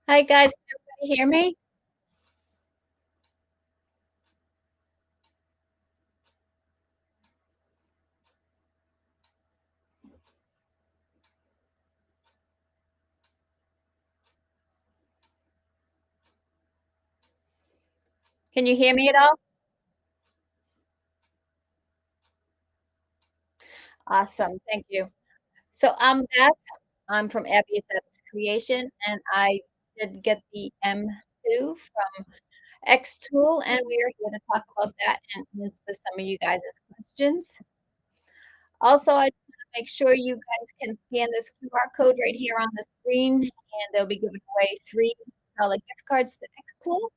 Hi guys, can everybody hear me? Can you hear me at all? Awesome, thank you. So I'm Beth. I'm from Abby Aesthetics Creation, and I did get the M2 from xTool, and we are here to talk about that and answer some of you guys' questions. Also, I just want to make sure you guys can scan this QR code right here on the screen, and they'll be giving away $3 gift cards to xTool.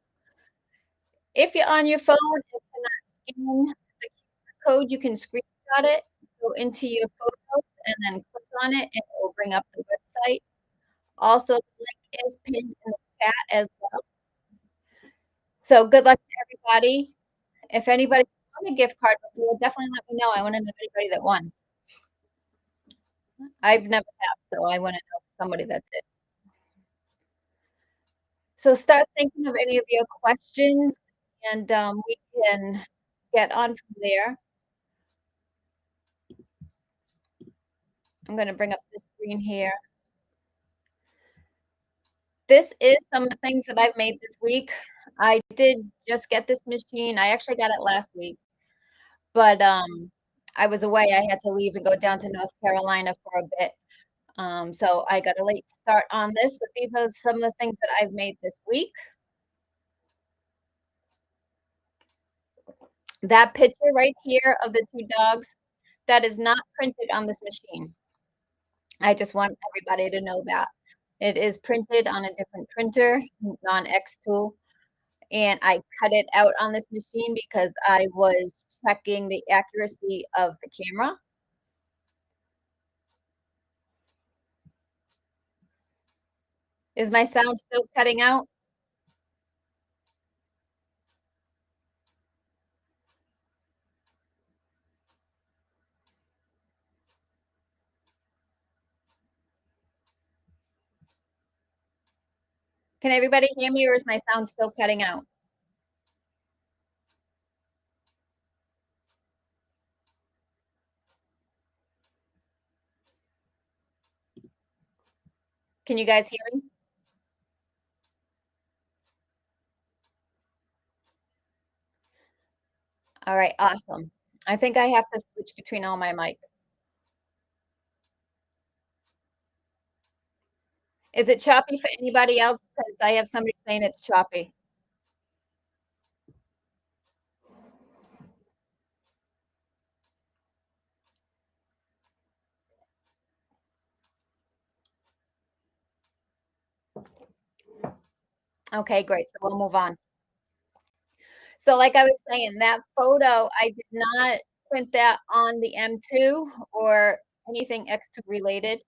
If you're on your phone and cannot scan the code, you can screenshot it, go into your photos, and then click on it, and it will bring up the website. Also, the link is pinned in the chat as well. So good luck to everybody. If anybody won a gift card before, definitely let me know. I want to know anybody that won. I've never have, so I want to know somebody that did. So start thinking of any of your questions, and we can get on from there. I'm going to bring up the screen here. This is some of the things that I've made this week. I did just get this machine. I actually got it last week, but I was away. I had to leave and go down to North Carolina for a bit. So I got a late start on this, but these are some of the things that I've made this week. That picture right here of the two dogs, that is not printed on this machine. I just want everybody to know that. It is printed on a different printer, non xTool. And I cut it out on this machine because I was checking the accuracy of the camera. Is my sound still cutting out? Can everybody hear me, or is my sound still cutting out? Can you guys hear me? All right, awesome. I think I have to switch between all my mics. Is it choppy for anybody else? Because I have somebody saying it's choppy. Okay, great. So we'll move on. So like I was saying, that photo, I did not print that on the M2 or anything X2 related.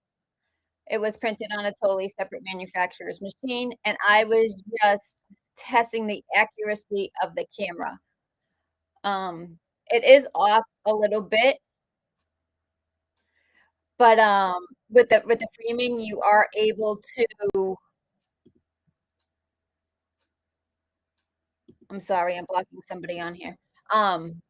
It was printed on a totally separate manufacturer's machine, and I was just testing the accuracy of the camera. It is off a little bit, but, with the framing, you are able to I'm sorry, I'm blocking somebody on here. Um,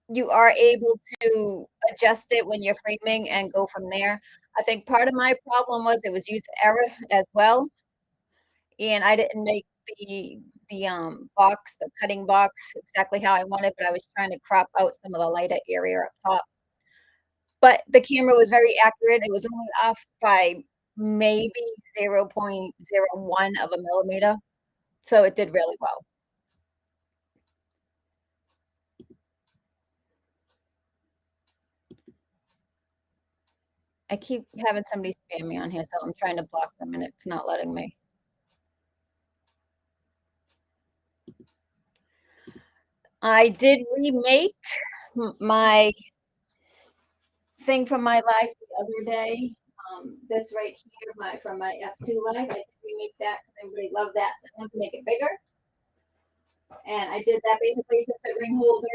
you are able to adjust it when you're framing and go from there. I think part of my problem was it was user error as well, and I didn't make the cutting box exactly how I wanted, but I was trying to crop out some of the lighter area up top. But the camera was very accurate. It was only off by maybe 0.01 of a millimeter, so it did really well. I keep having somebody spam me on here, so I'm trying to block them, and it's not letting me. I did remake my thing from my life the other day. This right here, from my F2 life, I did remake that because everybody loved that, so I wanted to make it bigger. And I did that basically just a ring holder.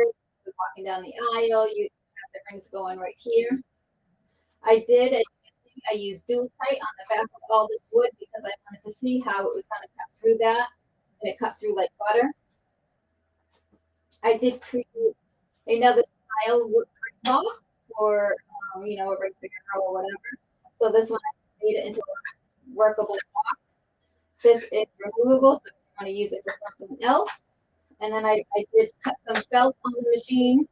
Walking down the aisle, you have the rings going right here. I did, as you can see, I used dual tight on the back of all this wood because I wanted to see how it was going to cut through that. And it cut through like butter. I did create another style wood box for, a regular or whatever. So this one I just made it into a workable box. This is removable, so if you want to use it for something else. And then I did cut some felt on the machine.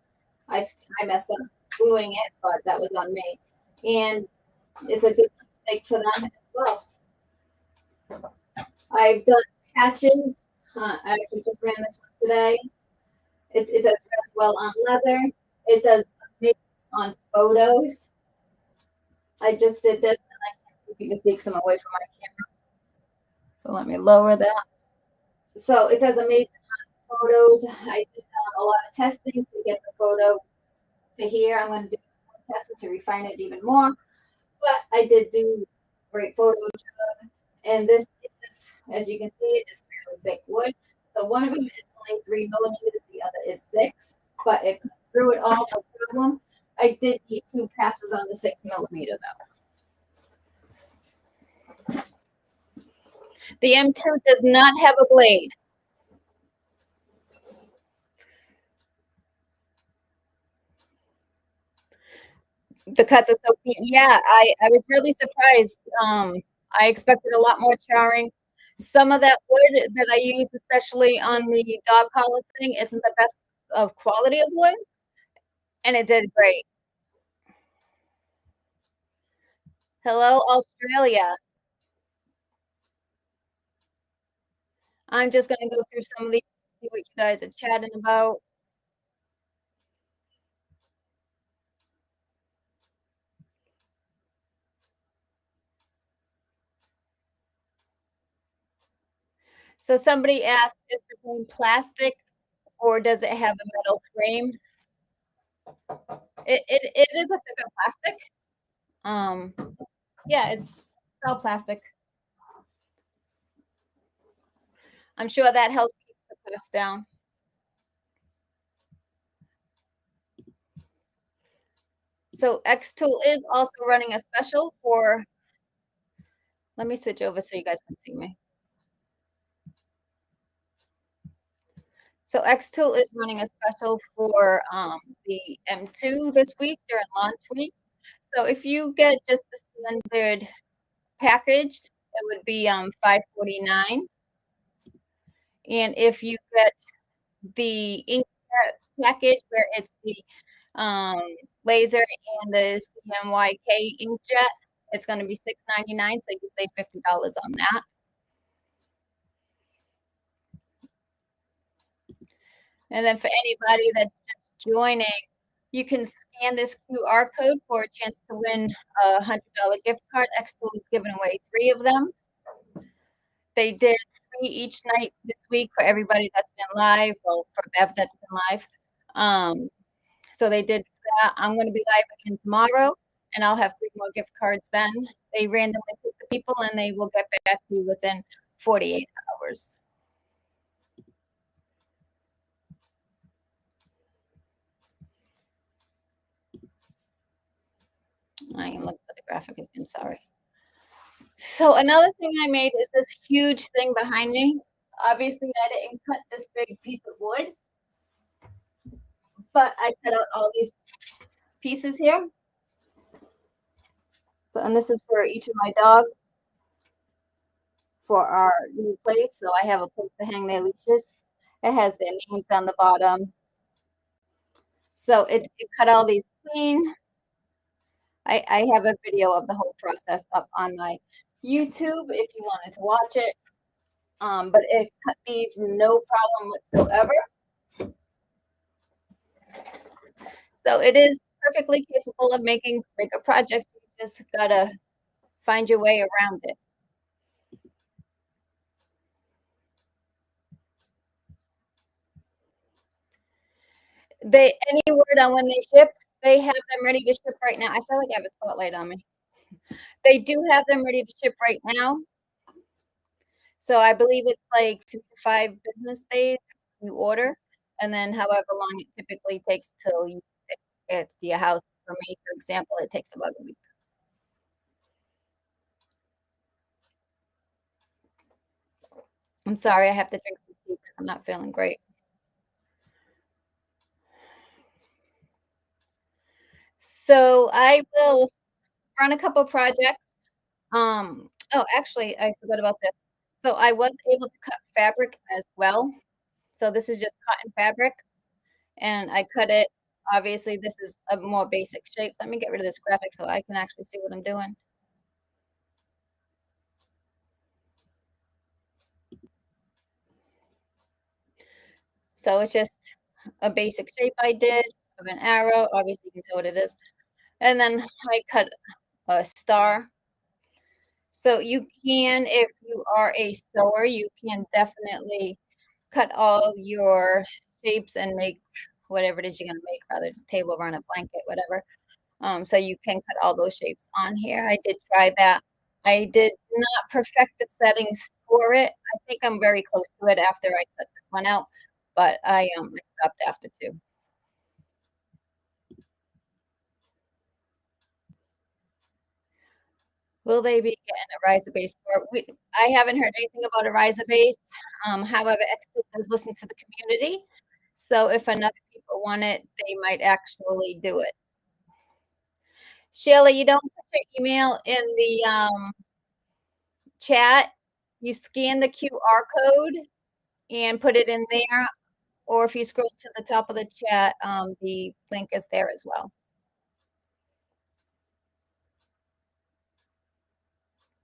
I messed up gluing it, but that was on me. And it's a good keepsake for them as well. I've done patches. I actually just ran this one today. It does really well on leather. It does amazing on photos. I just did this, and I can't see if you can take some away from my camera. So let me lower that. So it does amazing on photos. I did a lot of testing to get the photo to here. I'm going to do some more testing to refine it even more. But I did do great photo job. And this is, as you can see, it is fairly thick wood. So one of them is only 3 millimeters, the other is 6. But it cut through it all, no problem. I did need 2 passes on the 6 millimeter though. The M2 does not have a blade. The cuts are so clean. Yeah, I was really surprised. I expected a lot more charring. Some of that wood that I used, especially on the dog collar thing, isn't the best of quality of wood, and it did great. Hello, Australia. I'm just gonna go through some of these, see what you guys are chatting about. So somebody asked, is the frame plastic or does it have a metal frame? It is a thicker plastic. Um, yeah, it's all plastic. I'm sure that helps keep the cost down. So xTool is also running a special for, let me switch over so you guys can see me. So xTool is running a special for the M2 this week during launch week. So if you get just the standard package, it would be $549. And if you get the inkjet package where it's the um, laser and the CMYK inkjet, it's going to be $699, so you can save $50 on that. And then for anybody that's just joining, you can scan this QR code for a chance to win a $100 gift card. xTool is giving away 3 of them. They did 3 each night this week for everybody that's been live, well, for Bev that's been live. So they did that. I'm going to be live again tomorrow, and I'll have 3 more gift cards then. They randomly pick the people, and they will get back to you within 48 hours. I am looking for the graphic again, sorry. So another thing I made is this huge thing behind me. Obviously, I didn't cut this big piece of wood, but I cut out all these pieces here. So, and this is for each of my dogs for our new place. So I have a place to hang their leashes. It has their names on the bottom. So it cut all these clean. I have a video of the whole process up on my YouTube if you wanted to watch it. But it cut these no problem whatsoever. So it is perfectly capable of making bigger projects. You just gotta find your way around it. They any word on when they ship, they have them ready to ship right now. I feel like I have a spotlight on me. They do have them ready to ship right now. So I believe it's like 3 to 5 business days you order, and then however long it typically takes till it gets to your house. For me, for example, it takes about a week. I'm sorry, I have to drink some tea because I'm not feeling great. So I will run a couple projects. Oh, actually, I forgot about this. So I was able to cut fabric as well. So this is just cotton fabric, and I cut it. Obviously, this is a more basic shape. Let me get rid of this graphic so I can actually see what I'm doing. So it's just a basic shape I did of an arrow. Obviously, you can tell what it is. And then I cut a star. So you can, if you are a sewer, you can definitely cut all your shapes and make whatever it is you're gonna make, rather table run a blanket, whatever. So you can cut all those shapes on here. I did try that. I did not perfect the settings for it. I think I'm very close to it after I cut this one out, but I stopped after 2. Will they be getting a riser base for it? I haven't heard anything about a riser base. However, Expo does listen to the community, so if enough people want it, they might actually do it. Sheila, you don't put your email in the, chat. You scan the QR code and put it in there, or if you scroll to the top of the chat, the link is there as well.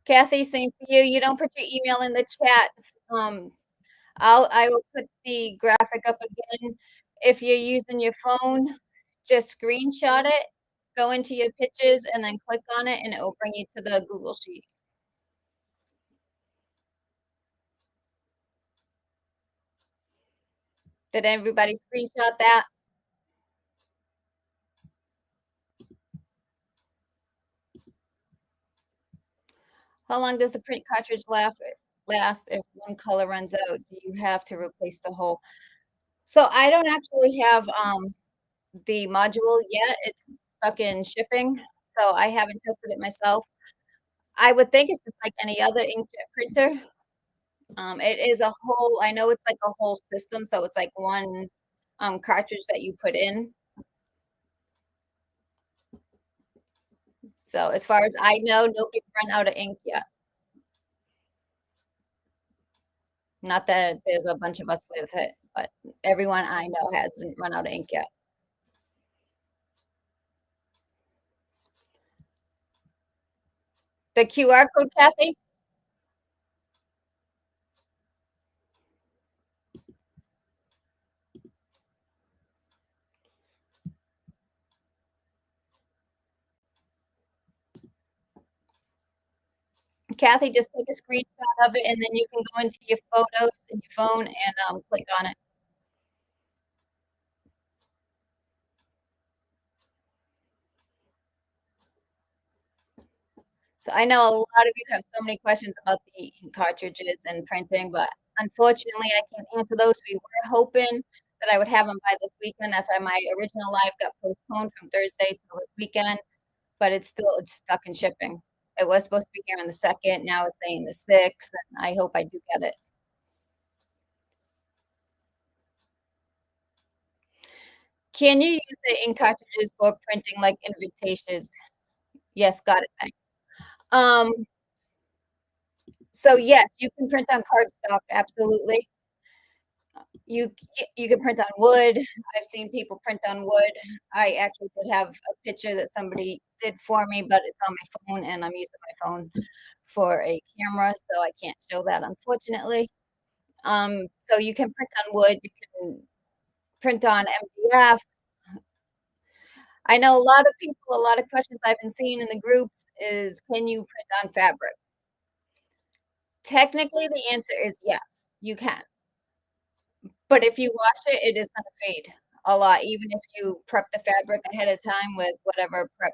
Kathy, same for you. You don't put your email in the chat. Um, I will put the graphic up again. If you're using your phone, just screenshot it, go into your pictures, and then click on it, and it will bring you to the Google Sheet. Did everybody screenshot that? How long does the print cartridge last if one color runs out? Do you have to replace the whole? So I don't actually have the module yet. It's stuck in shipping, so I haven't tested it myself. I would think it's just like any other inkjet printer. It is a whole, I know it's like a whole system, so it's like one cartridge that you put in. So as far as I know, nobody's run out of ink yet. Not that there's a bunch of us with it, but everyone I know hasn't run out of ink yet. The QR code, Kathy? Kathy, just take a screenshot of it, and then you can go into your photos in your phone and click on it. So I know a lot of you have so many questions about the ink cartridges and printing, but unfortunately, I can't answer those. We were hoping that I would have them by this weekend. That's why my original live got postponed from Thursday to this weekend, but it's stuck in shipping. It was supposed to be here on the 2nd. Now it's saying the 6th, and I hope I do get it. Can you use the ink cartridges for printing like invitations? Yes, got it. Thanks. Um, so yes, you can print on cardstock, absolutely. You can print on wood. I've seen people print on wood. I actually did have a picture that somebody did for me, but it's on my phone, and I'm using my phone for a camera, so I can't show that, unfortunately. So you can print on wood, you can print on MDF. I know a lot of questions I've been seeing in the groups is, can you print on fabric? Technically, the answer is yes, you can. But if you wash it, it is gonna fade a lot, even if you prep the fabric ahead of time with whatever prep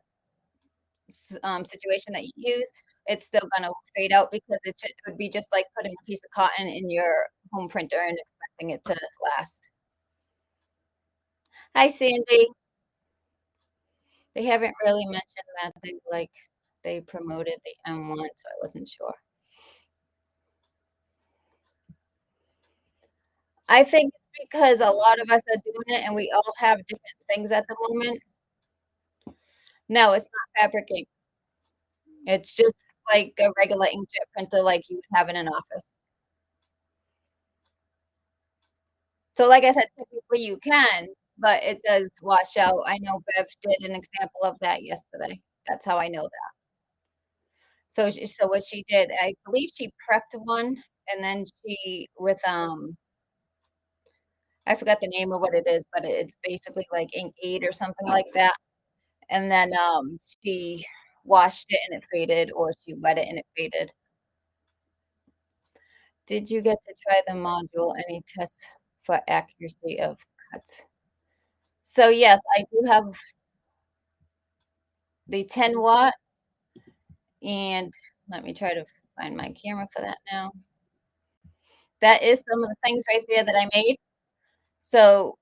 situation that you use, it's still gonna fade out because it would be just like putting a piece of cotton in your home printer and expecting it to last. Hi, Sandy. They haven't really mentioned that they promoted the M1, so I wasn't sure. I think it's because a lot of us are doing it and we all have different things at the moment. No, it's not fabric ink. It's just like a regular inkjet printer like you would have in an office. So like I said, typically you can, but it does wash out. I know Bev did an example of that yesterday. That's how I know that. So what she did, I believe she prepped one and then she with, I forgot the name of what it is, but it's basically like ink aid or something like that. And then, she washed it and it faded, or she wet it and it faded. Did you get to try the module? Any tests for accuracy of cuts? So, yes, I do have the 10 watt, and let me try to find my camera for that now. That is some of the things right there that I made. So,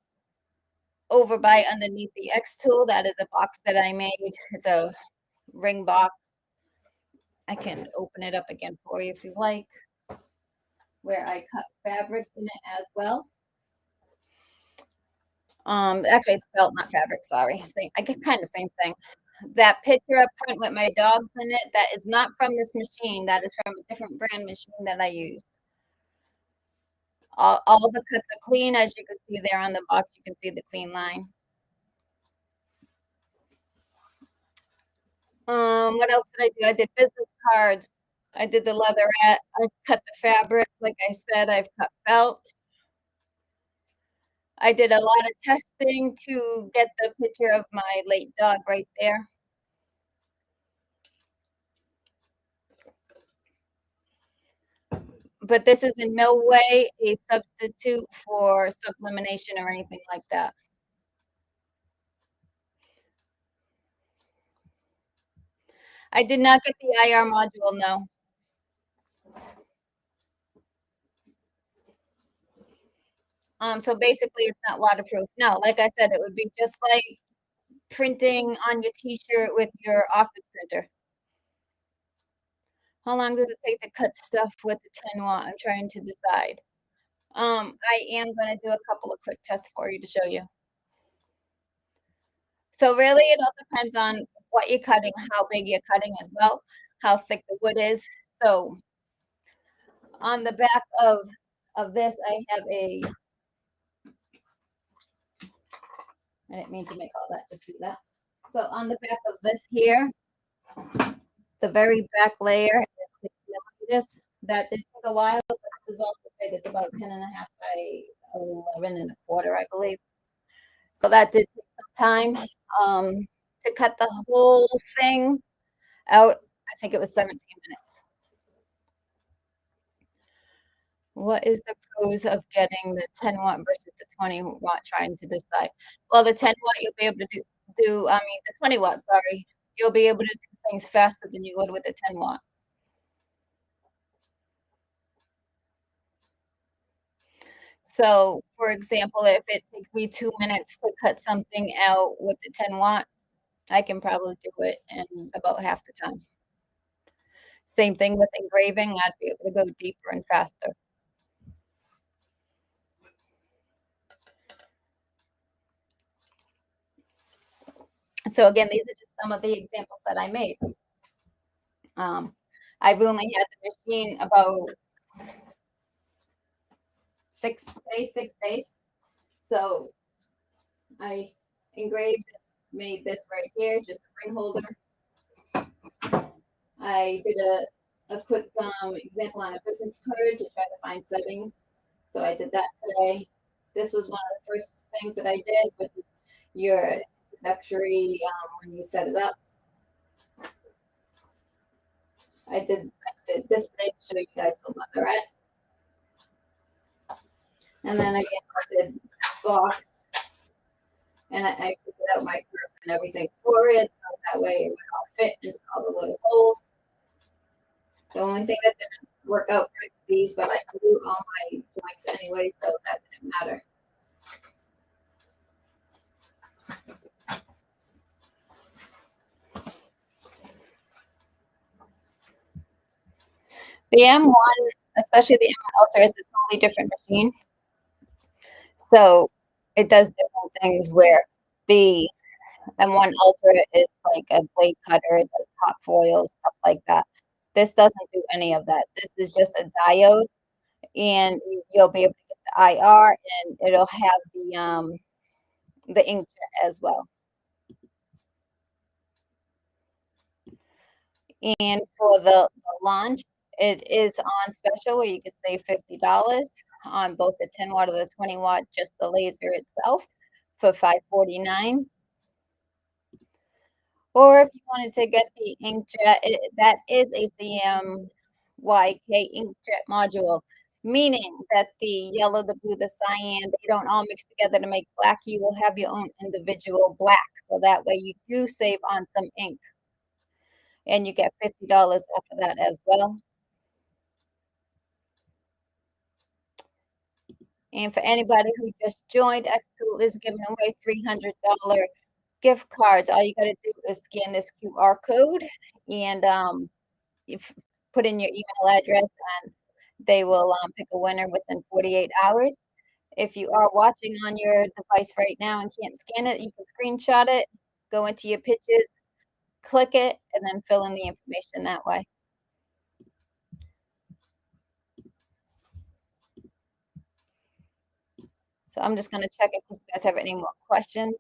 over by underneath the xTool, that is a box that I made. It's a ring box. I can open it up again for you if you like, where I cut fabric in it as well. Actually, it's felt, not fabric, sorry. Same, I get kinda same thing. That picture up front with my dogs in it, that is not from this machine, that is from a different brand machine that I use. All the cuts are clean, as you can see there on the box, you can see the clean line. What else did I do? I did business cards. I did the leatherette. I cut the fabric, like I said, I've cut felt. I did a lot of testing to get the picture of my late dog right there. But this is in no way a substitute for sublimation or anything like that. I did not get the IR module, no. So basically it's not waterproof. No, like I said, it would be just like printing on your t-shirt with your office printer. How long does it take to cut stuff with the 10 watt? I'm trying to decide. I am gonna do a couple of quick tests for you to show you. So really it all depends on what you're cutting, how big you're cutting as well, how thick the wood is. So on the back of this, I have a, I didn't mean to make all that, just do that. So on the back of this here, the very back layer is 6 millimeters. That did take a while, but this is also big. It's about 10.5 by 11.25, I believe. So that did take some time. To cut the whole thing out, I think it was 17 minutes. What is the pros of getting the 10 watt versus the 20 watt, trying to decide? Well, the 10 watt, you'll be able to I mean, the 20 watt, sorry, you'll be able to do things faster than you would with the 10 watt. So, for example, if it takes me 2 minutes to cut something out with the 10 watt, I can probably do it in about half the time. Same thing with engraving, I'd be able to go deeper and faster. So again, these are just some of the examples that I made. I've only had the machine about 6 days. So I engraved, made this right here, just a ring holder. I did a quick example on a business card to try to find settings. So I did that today. This was one of the first things that I did, which is your introductory when you set it up. I did this today to show you guys the leatherette. And then again, I did box. And I figured out my curve and everything for it, so that way it would all fit into all the little holes. The only thing that didn't work out with these, but I can do all my joints anyway, so that didn't matter. The M1, especially the M Ultra, is a totally different machine. So it does different things where the M1 Ultra is like a blade cutter, it does hot foil, stuff like that. This doesn't do any of that. This is just a diode, and you'll be able to get the IR, and it'll have the inkjet as well. And for the launch, it is on special where you can save $50 on both the 10 watt or the 20 watt, just the laser itself for 549. Or if you wanted to get the inkjet, that is a CMYK inkjet module, meaning that the yellow, the blue, the cyan, they don't all mix together to make black. You will have your own individual black, so that way you do save on some ink, and you get $50 off of that as well. And for anybody who just joined, xTool is giving away $300 gift cards. All you gotta do is scan this QR code and, if put in your email address, and they will, pick a winner within 48 hours. If you are watching on your device right now and can't scan it, you can screenshot it, go into your pictures, click it, and then fill in the information that way. So I'm just gonna check and see if you guys have any more questions.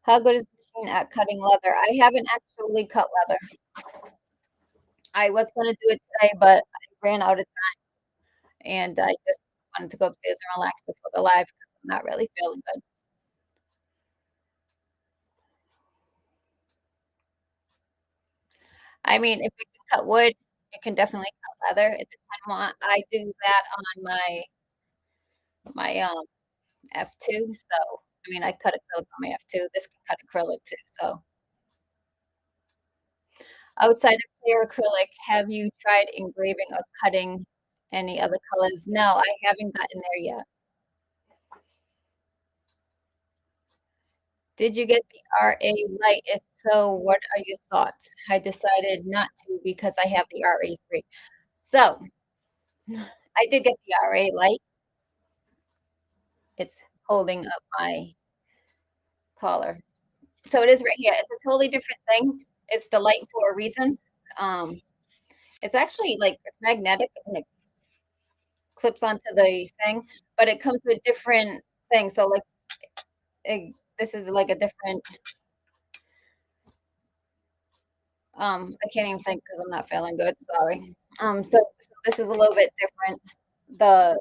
How good is the machine at cutting leather? I haven't actually cut leather. I was gonna do it today, but I ran out of time, and I just wanted to go upstairs and relax before the live 'cause I'm not really feeling good. I mean, if it can cut wood, it can definitely cut leather. It depends on I do that on my F2, so I mean, I cut acrylic on my F2. This can cut acrylic too, so outside of clear acrylic, have you tried engraving or cutting any other colors? No, I haven't gotten there yet. Did you get the RA light? If so, what are your thoughts? I decided not to because I have the RA3. So, I did get the RA light. It's holding up my collar. So it is right here. It's a totally different thing. It's the light for a reason. Um, it's actually like it's magnetic and it clips onto the thing, but it comes with different things. So like this is like a different I can't even think because I'm not feeling good. Sorry. So this is a little bit different. The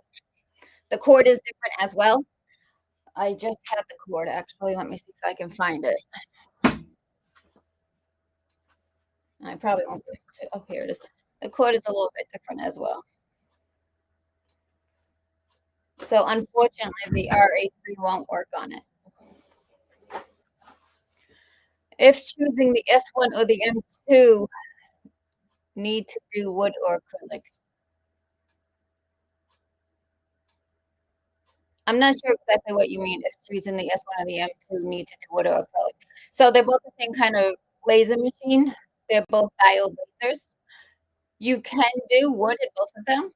the cord is different as well. I just had the cord actually. Let me see if I can find it. And I probably won't be able to. Oh, here it is. The cord is a little bit different as well. So unfortunately, the RA3 won't work on it. If choosing the S1 or the M2, need to do wood or acrylic. I'm not sure exactly what you mean if choosing the S1 or the M2 need to do wood or acrylic. So they're both the same kind of laser machine. They're both diode lasers. You can do wood in both of them.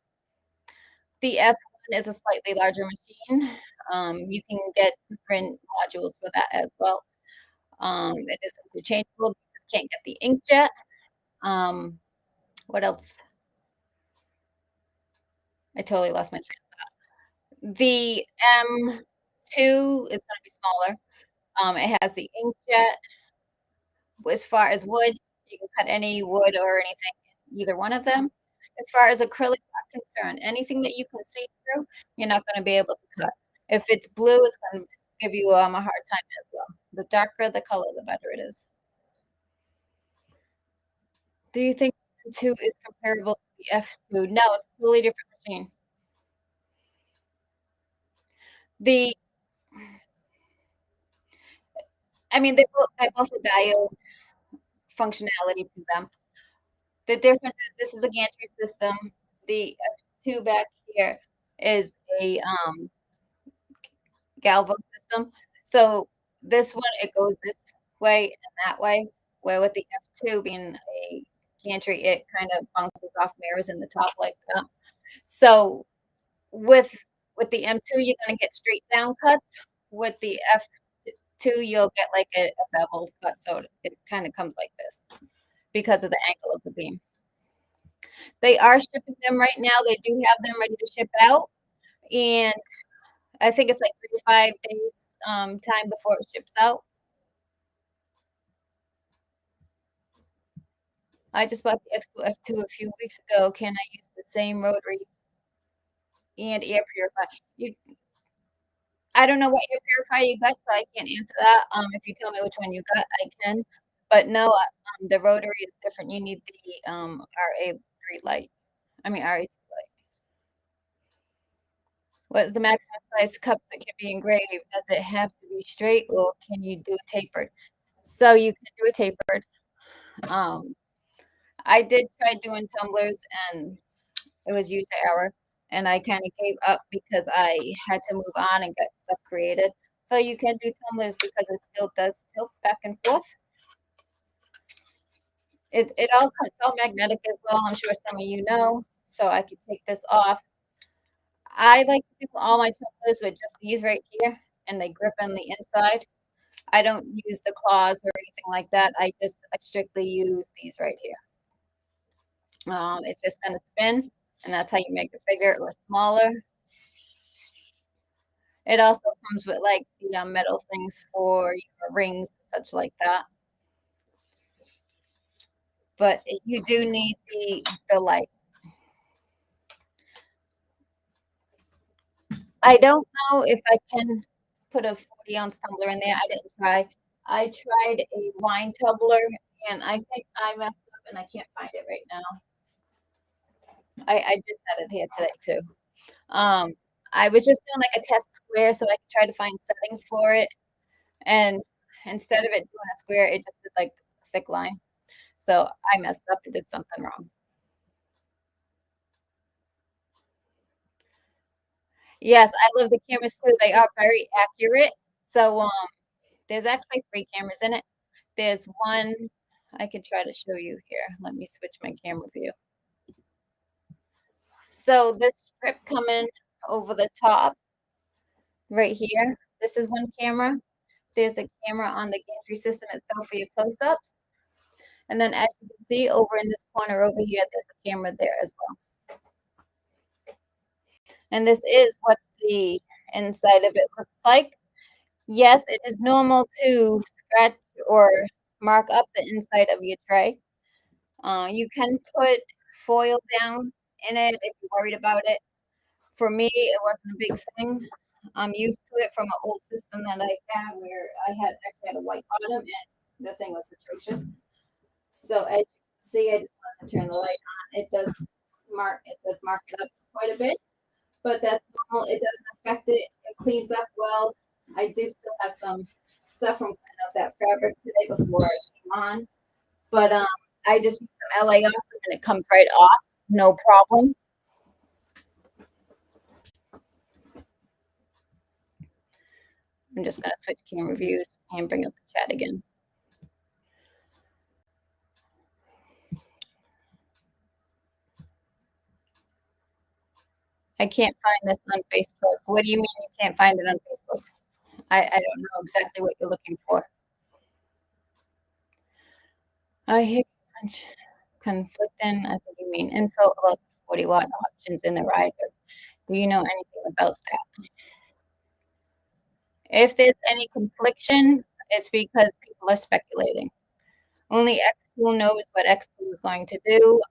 The S1 is a slightly larger machine. You can get different modules for that as well. It is interchangeable. You just can't get the inkjet. What else? I totally lost my train. The M2 is gonna be smaller. It has the inkjet. As far as wood, you can cut any wood or anything in either one of them. As far as acrylics are concerned, anything that you can see through, you're not gonna be able to cut. If it's blue, it's gonna give you, a hard time as well. The darker the color, the better it is. Do you think M2 is comparable to the F2? No, it's a totally different machine. The I mean, they both have diode functionality to them. The difference is this is a gantry system. The F2 back here is a, galvo system. So this one, it goes this way and that way, where with the F2 being a gantry, it kind of bounces off mirrors in the top like that. So with with the M2, you're gonna get straight down cuts. With the F2, you'll get like a beveled cut, so it kind of comes like this because of the angle of the beam. They are shipping them right now. They do have them ready to ship out, and I think it's like 3 to 5 days time before it ships out. I just bought the X2 F2 a few weeks ago. Can I use the same rotary and air purifier? I don't know what air purifier you got, so I can't answer that. If you tell me which one you got, I can. But no, the rotary is different. You need the RA3 light. I mean RA2 light. What is the maximum size cup that can be engraved? Does it have to be straight or can you do it tapered? So you can do it tapered. Um, I did try doing tumblers and it was user error. And I kind of gave up because I had to move on and get stuff created. So you can do tumblers because it still does tilt back and forth. It's all magnetic as well. I'm sure some of you know. So I could take this off. I like to do all my tumblers with just these right here, and they grip on the inside. I don't use the claws or anything like that. I strictly use these right here. It's just gonna spin, and that's how you make it bigger or smaller. It also comes with like the metal things for your rings and such like that. But you do need the light. I don't know if I can put a 40-ounce tumbler in there. I didn't try. I tried a wine tumbler, and I think I messed up, and I can't find it right now. I just had it here today too. Um, I was just doing like a test square so I could try to find settings for it. And instead of it doing a square, it just did like a thick line. So I messed up and did something wrong. Yes, I love the cameras too. They are very accurate. So there's actually 3 cameras in it. There's one I can try to show you here. Let me switch my camera view. So this strip coming over the top right here, this is one camera. There's a camera on the gantry system itself for your close-ups. And then as you can see over in this corner over here, there's a camera there as well. And this is what the inside of it looks like. Yes, it is normal to scratch or mark up the inside of your tray. You can put foil down in it if you're worried about it. For me, it wasn't a big thing. I'm used to it from an old system that I had where actually had a white bottom and the thing was atrocious. So as you can see, I just wanted to turn the light on. It does mark it up quite a bit, but that's normal. It doesn't affect it. It cleans up well. I do still have some stuff from cleaning up that fabric today before I came on, but I just use some LA Awesome and it comes right off, no problem. I'm just gonna switch camera views and bring up the chat again. I can't find this on Facebook. What do you mean you can't find it on Facebook? I don't know exactly what you're looking for. I hear conflicting. I think you mean info about 40-watt options in the riser. Do you know anything about that? If there's any confliction, it's because people are speculating. Only xTool knows what xTool is going to do.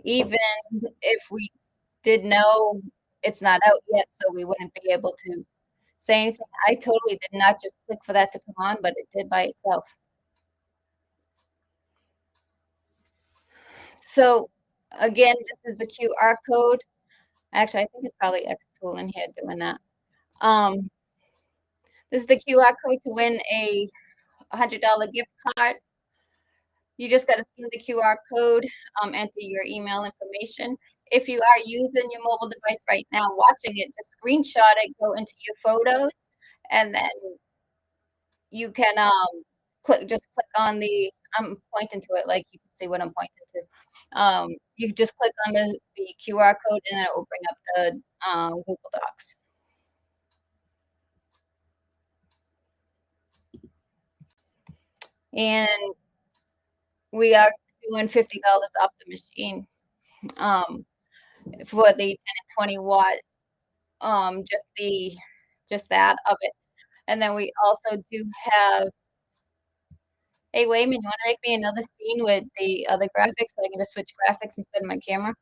Even if we did know, it's not out yet, so we wouldn't be able to say anything. I totally did not just click for that to come on, but it did by itself. So again, this is the QR code. Actually, I think it's probably xTool in here doing that. This is the QR code to win a $100 gift card. You just got to scan the QR code, enter your email information. If you are using your mobile device right now watching it, just screenshot it, go into your photos, and then you can just click on the I'm pointing to it like you can see what I'm pointing to. You just click on the QR code and then it will bring up the, Google Docs. And we are doing $50 off the machine, um, for the 10 and 20 watt, just that of it. And then we also do have hey, Wayman, you wanna make me another scene with the other graphics so I can just switch graphics instead of my camera?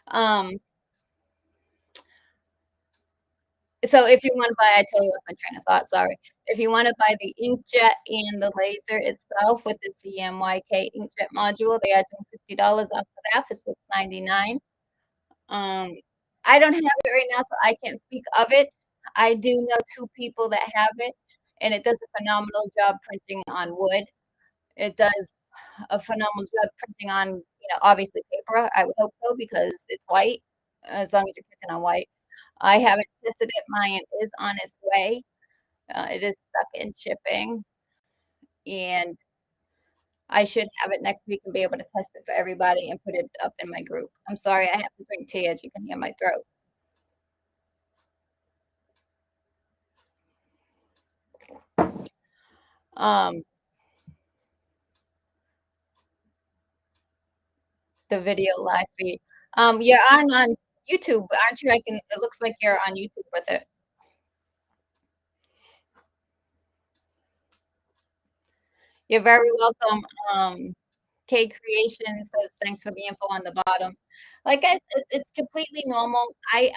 Um, so if you wanna buy I totally lost my train of thought, sorry. If you wanna buy the inkjet and the laser itself with the CMYK inkjet module, they are doing $50 off of that for $6.99. Um, I don't have it right now, so I can't speak of it. I do know 2 people that have it, and it does a phenomenal job printing on wood. It does a phenomenal job printing on, obviously paper. I would hope so because it's white, as long as you're printing on white. I haven't tested it. Mine is on its way. It is stuck in shipping, and I should have it next week and be able to test it for everybody and put it up in my group. I'm sorry, I have to drink tea, as you can hear my throat. Um, the video live feed. You're on YouTube, aren't you? It looks like you're on YouTube with it. You're very welcome. K Creation says, "Thanks for the info on the bottom." Like I said, it's completely normal. I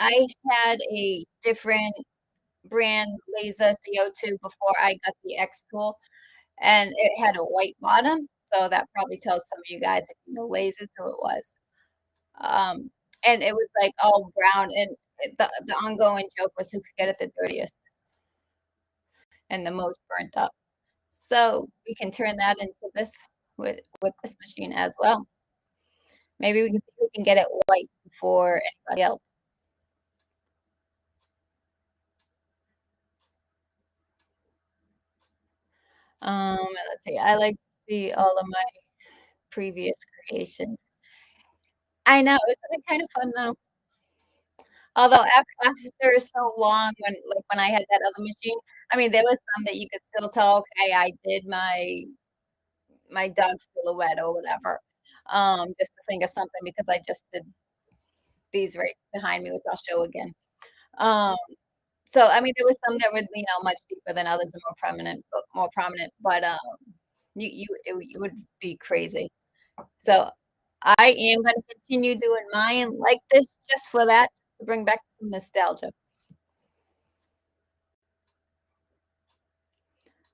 had a different brand laser CO2 before I got the xTool, and it had a white bottom, so that probably tells some of you guys if you know lasers who it was. Um, and it was, like, all brown, and the ongoing joke was who could get it the dirtiest and the most burnt up. So, we can turn that into this with this machine as well. Maybe we can see who can get it white before anybody else. Let's see, I like to see all of my previous creations. I know, isn't it kind of fun though? Although after so long when I had that other machine, I mean, there was some that you could still tell, "Okay, I did my dog silhouette or whatever." Just to think of something because I just did these right behind me, which I'll show again. Um, so, I mean, there was some that were, much deeper than others and but, it would be crazy. So, I am gonna continue doing mine like this just for that, to bring back some nostalgia.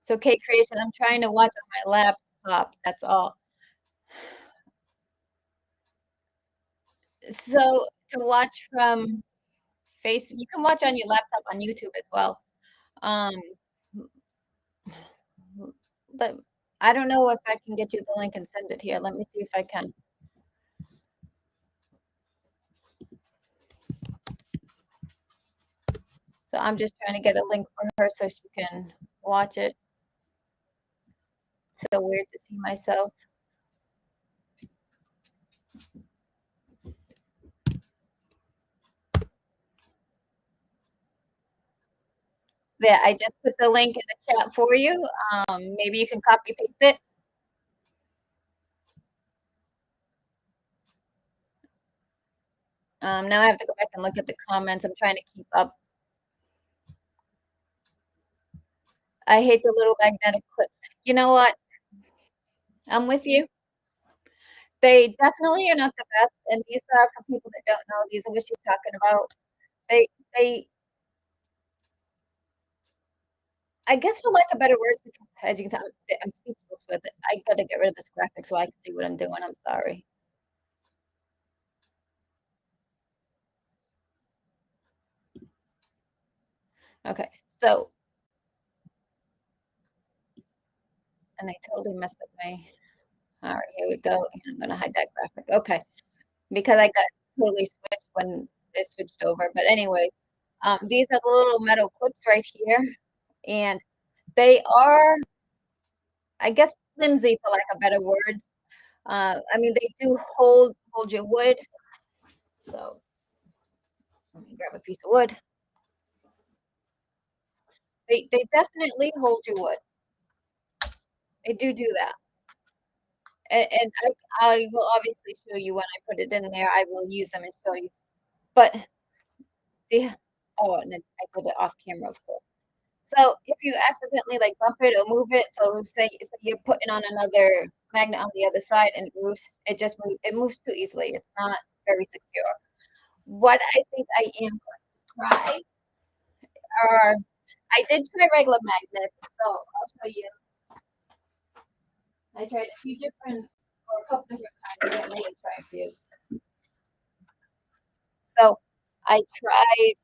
So, Cake Creation, I'm trying to watch on my laptop, that's all. So, to watch from you can watch on your laptop on YouTube as well. Um, let I don't know if I can get you the link and send it here. Let me see if I can. So, I'm just trying to get a link for her so she can watch it. So weird to see myself. There, I just put the link in the chat for you. Maybe you can copy paste it. Now I have to go back and look at the comments. I'm trying to keep up. I hate the little magnetic clips. You know what? I'm with you. They definitely are not the best, and these are for people that don't know, these are what she's talking about. They they I guess for lack of better words, because as you can tell, I'm speechless with it. I gotta get rid of this graphic so I can see what I'm doing. I'm sorry. Okay, so and they totally messed up my alright, here we go, and I'm gonna hide that graphic. Okay, because I got totally switched when it switched over, but anyways, these are the little metal clips right here. and they are, I guess, flimsy for lack of better words. I mean, they do hold your wood. So let me grab a piece of wood. They definitely hold your wood. They do that. And I will obviously show you when I put it in there. I will use them and show you. But see, oh, and then I did it off camera, of course. So if you accidentally like bump it or move it, so you're putting on another magnet on the other side and it moves too easily. It's not very secure. What I think I am going to try are I did try regular magnets, so I'll show you. I tried a few different or a couple different kinds. Let me try a few. So I tried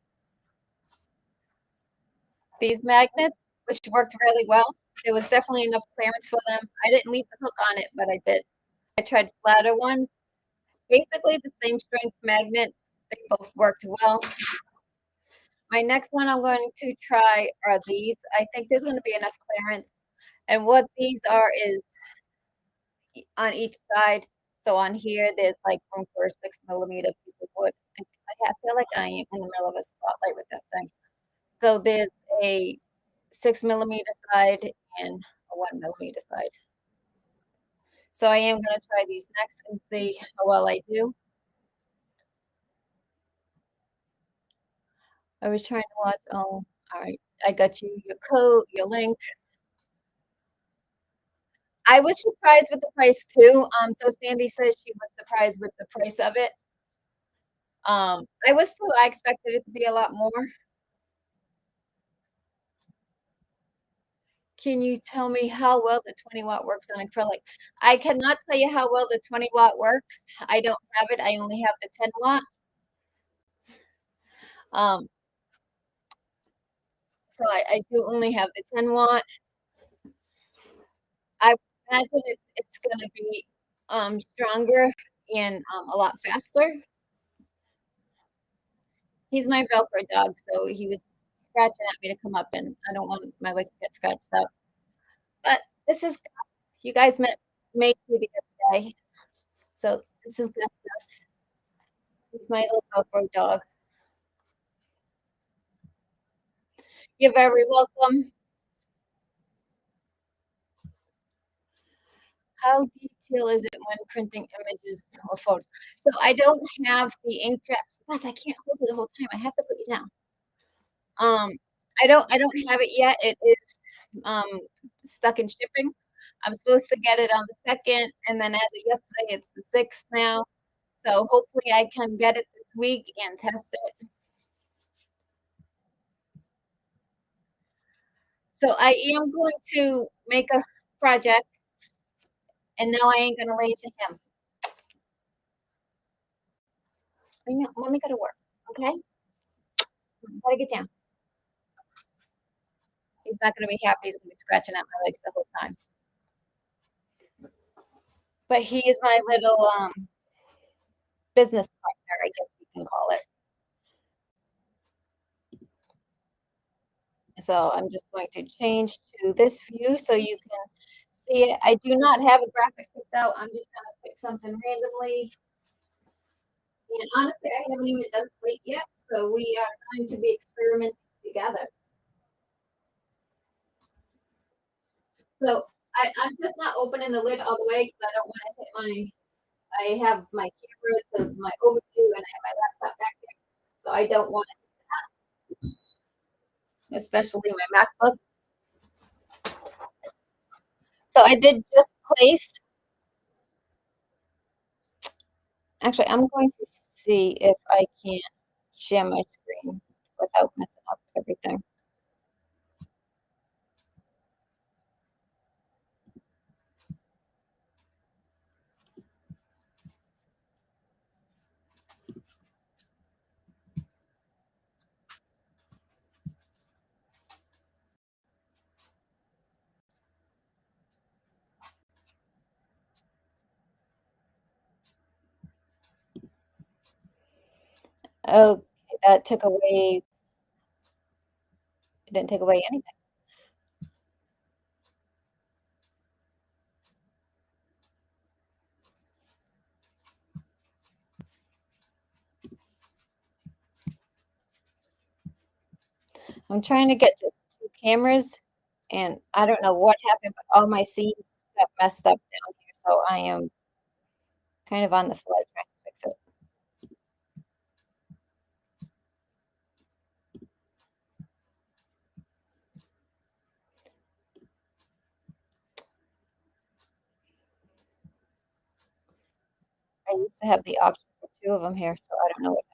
these magnets, which worked really well. There was definitely enough clearance for them. I didn't leave the hook on it, but I did. I tried flatter ones, basically the same strength magnet. They both worked well. My next one I'm going to try are these. I think there's going to be enough clearance. And what these are is on each side. So on here, there's like room for a 6 millimeter piece of wood. I feel like I am in the middle of a spotlight with that thing. So there's a 6 millimeter side and a 1 millimeter side. So I am going to try these next and see how well I do. I was trying to watch. Oh, all right. I got you your code, your link. I was surprised with the price too. So Sandy says she was surprised with the price of it. I expected it to be a lot more. Can you tell me how well the 20-watt works on acrylic? I cannot tell you how well the 20-watt works. I don't have it. I only have the 10-watt. Um, so I do only have the 10-watt. I imagine it's gonna be stronger and a lot faster. He's my Velcro dog, so he was scratching at me to come up, and I don't want my legs to get scratched up. But this is you guys made me the other day, so this is Gus. He's my little Velcro dog. You're very welcome. How detailed is it when printing images or photos? So I don't have the inkjet. Plus, I can't hold it the whole time. I have to put you down. Um, I don't have it yet. It is stuck in shipping. I'm supposed to get it on the 2nd, and then as of yesterday, it's the 6th now. So hopefully I can get it this week and test it. So I am going to make a project, and now I ain't gonna lazy him. Let me go to work, okay? Gotta get down. He's not gonna be happy. He's gonna be scratching at my legs the whole time. But he is my little business partner, I guess we can call it. So I'm just going to change to this view so you can see it. I do not have a graphic picked out. I'm just gonna pick something randomly. And honestly, I haven't even done slate yet, so we are going to be experimenting together. So I'm just not opening the lid all the way because I don't want to hit I have my camera to my overview and I have my laptop back there. So I don't want to, especially my MacBook. So I did just place. Actually, I'm going to see if I can share my screen without messing up everything. Okay, that took away, it didn't take away anything. I'm trying to get just 2 cameras, and I don't know what happened, but all my scenes got messed up down here, so I am kind of on the fly trying to fix it. I used to have the option for 2 of them here, so I don't know what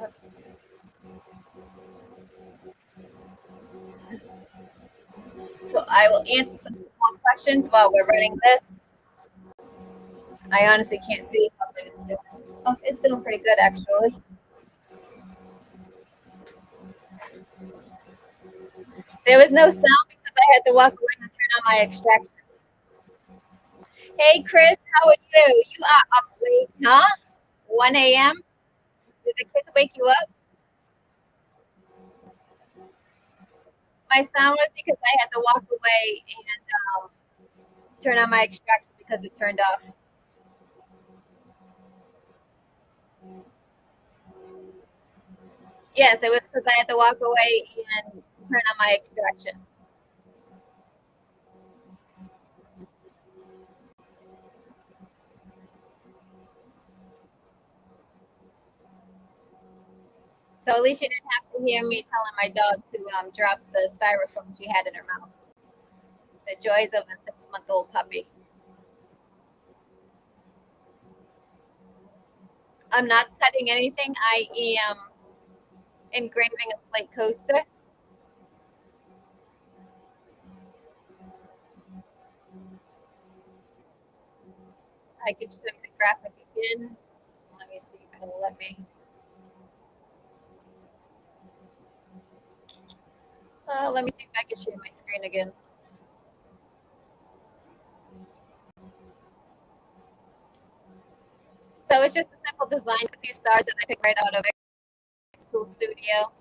Oops. So I will answer some more questions while we're running this. I honestly can't see how good it's doing. Oh, it's doing pretty good actually. There was no sound because I had to walk away and turn on my extraction. Hey Chris, how are you? You are up late, huh? 1 a.m. Did the kids wake you up? My sound was because I had to walk away and turn on my extraction because it turned off. Yes, it was because I had to walk away and turn on my extraction. So at least you didn't have to hear me telling my dog to drop the styrofoam she had in her mouth. The joys of a 6-month-old puppy. I'm not cutting anything. I am engraving a slate coaster. I could show you the graphic again. Let me see if it'll let me. Let me see if I can share my screen again. So it's just a simple design, a few stars that I picked right out of xTool Studio.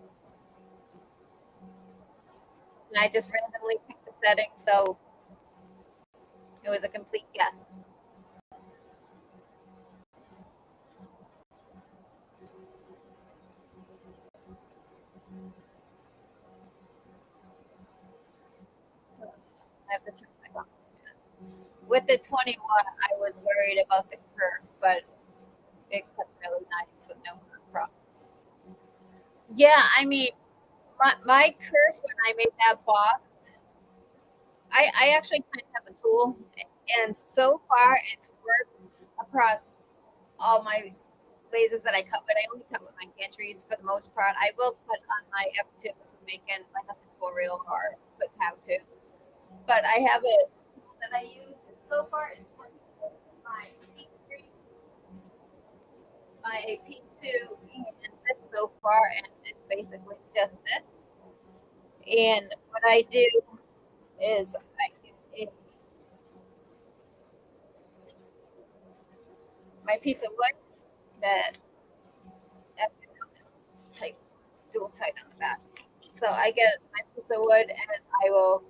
And I just randomly picked the setting, so it was a complete guess. I have to turn back on. With the 20 watt, I was worried about the curve, but it cuts really nice with no curve problems. Yeah, I mean, my curve when I made that box, I actually kind of have a tool, and so far it's worked across all my glazes that I cut with. I only cut with my gantries for the most part. I will cut on my F2 if I'm making like a tutorial or quick how to. But I have a tool that I use, and so far it's working with my P3, my P2, and this so far, and it's basically just this. And what I do is I use my piece of wood that type dual tight on the back. So I get my piece of wood and I will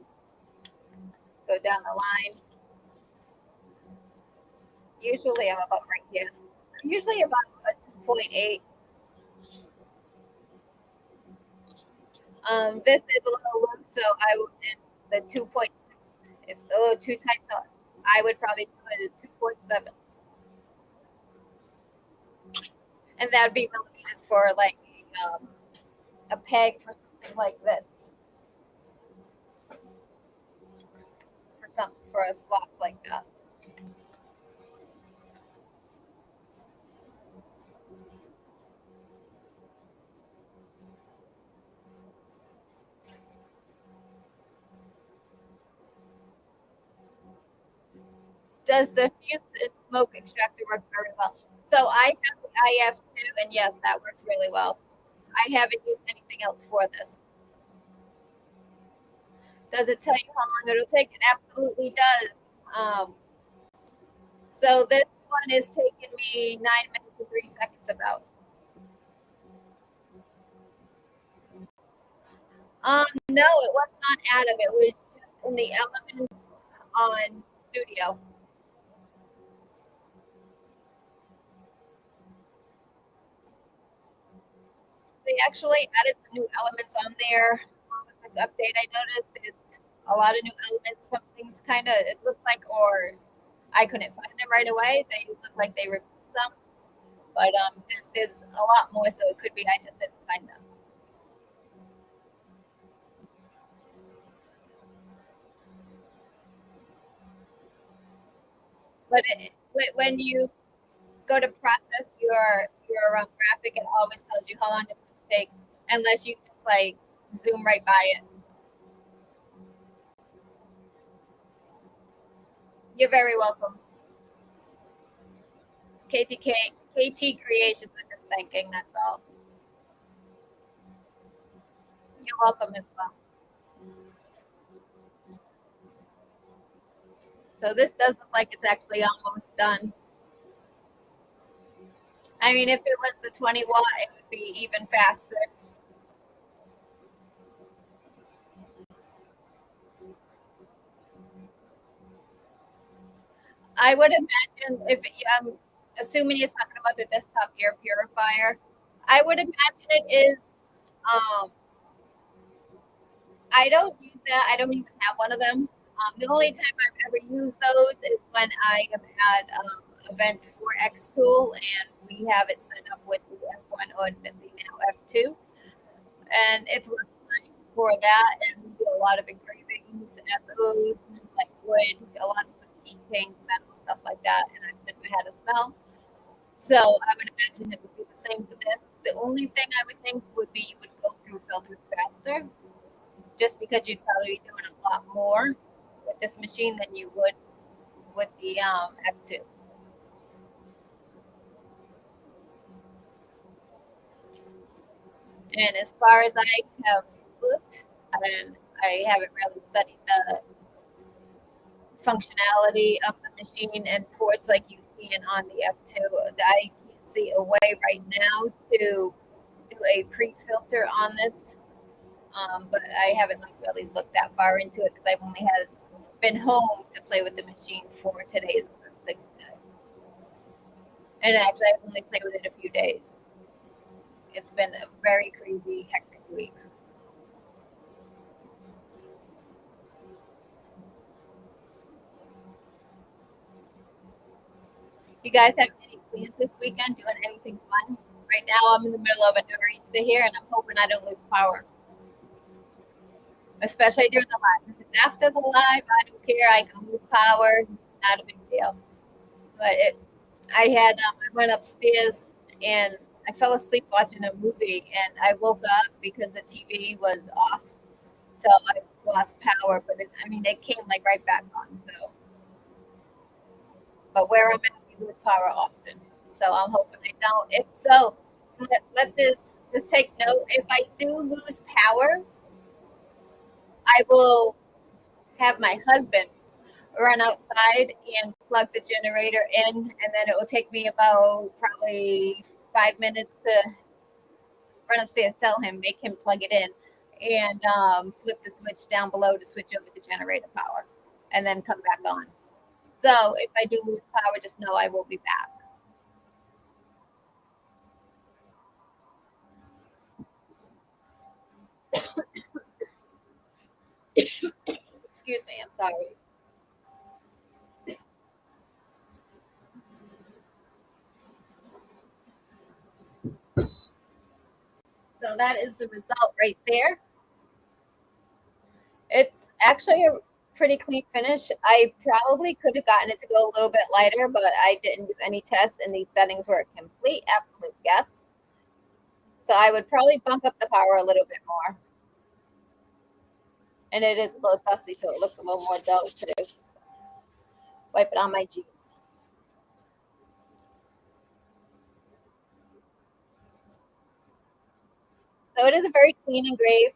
go down the line. Usually I'm about right here. Usually about a 2.8. This is a little loose, so I will, and the 2.6 is a little too tight, so I would probably do it at 2.7. And that'd be millimeters for like a peg for something like this, for a slot like that. Does the fume and smoke extractor work very well? So I have the IF2, and yes, that works really well. I haven't used anything else for this. Does it tell you how long it'll take? It absolutely does. So this one is taking me 9 minutes and 3 seconds about. No, it wasn't on Atom. It was just in the Elements on Studio. They actually added some new elements on there with this update. I noticed there's a lot of new elements. Some things kind of it looked like, or I couldn't find them right away. They look like they removed some, but there's a lot more. So it could be I just didn't find them. But when you go to process your graphic, it always tells you how long it's going to take, unless you just like zoom right by it. You're very welcome. KT Creations are just thinking. That's all. You're welcome as well. So this does look like it's actually almost done. I mean, if it was the 20 watt, it would be even faster. I would imagine if I'm assuming you're talking about the desktop air purifier, I would imagine it is. Um, I don't use that. I don't even have one of them. The only time I've ever used those is when I have had events for xTool, and we have it set up with the F1 or the now F2, and it's worked fine for that. And we do a lot of engravings at those, like wood, a lot of heat paints, metal, stuff like that. And I've never had a smell. So I would imagine it would be the same for this. The only thing I would think would be you would go through filters faster, just because you'd probably be doing a lot more with this machine than you would with the F2. And as far as I have looked, and I haven't really studied the functionality of the machine and ports like you can on the F2, I can't see a way right now to do a pre-filter on this. But I haven't like really looked that far into it because I've only had been home to play with the machine for today's the sixth day. And actually, I've only played with it a few days. It's been a very crazy, hectic week. You guys have any plans this weekend? Doing anything fun? Right now, I'm in the middle of a nor'easter here, and I'm hoping I don't lose power, especially during the live. If it's after the live, I don't care. I can lose power. Not a big deal. But I went upstairs and I fell asleep watching a movie, and I woke up because the TV was off. So I lost power, but I mean, it came like right back on. So, but where I'm at, we lose power often. So I'm hoping I don't. If so, let this just take note. If I do lose power, I will have my husband run outside and plug the generator in, and then it will take me about probably 5 minutes to run upstairs, tell him, make him plug it in, and flip the switch down below to switch over to generator power, and then come back on. So if I do lose power, just know I will be back. Excuse me, I'm sorry. So that is the result right there. It's actually a pretty clean finish. I probably could have gotten it to go a little bit lighter, but I didn't do any tests, and these settings were a complete absolute guess. So I would probably bump up the power a little bit more. And it is a little dusty, so it looks a little more dull too. Wipe it on my jeans. So it is a very clean engraved.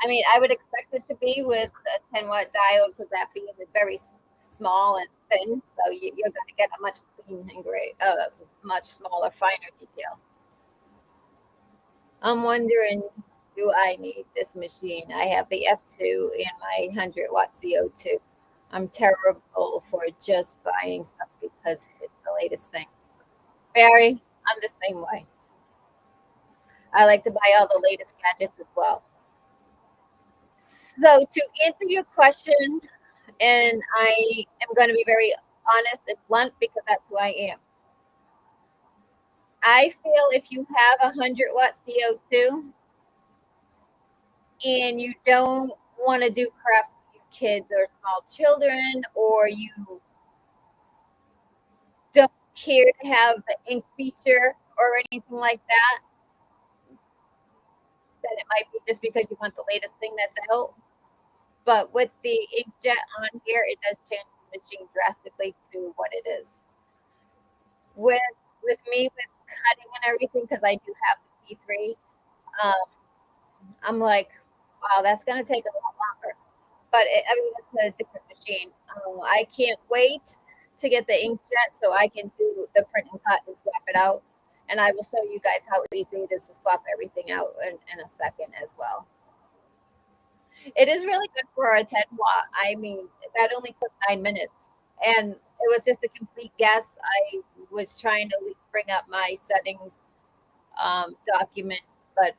I mean, I would expect it to be with a 10-watt diode because that beam is very small and thin. So you're going to get a much clean engrave, much smaller, finer detail. I'm wondering, do I need this machine? I have the F2 and my 100-watt CO2. I'm terrible for just buying stuff because it's the latest thing. Barry, I'm the same way. I like to buy all the latest gadgets as well. So to answer your question, and I am going to be very honest and blunt because that's who I am. I feel if you have 100-watt CO2 and you don't want to do crafts with your kids or small children, or you don't care to have the ink feature or anything like that, then it might be just because you want the latest thing that's out. But with the inkjet on here, it does change the machine drastically to what it is. With with me with cutting and everything, because I do have the P3, um, I'm like, wow, that's gonna take a lot longer. But I mean, it's a different machine. I can't wait to get the inkjet so I can do the print and cut and swap it out. And I will show you guys how easy it is to swap everything out in a second as well. It is really good for a 10 watt. I mean, that only took 9 minutes. And it was just a complete guess. I was trying to bring up my settings document, but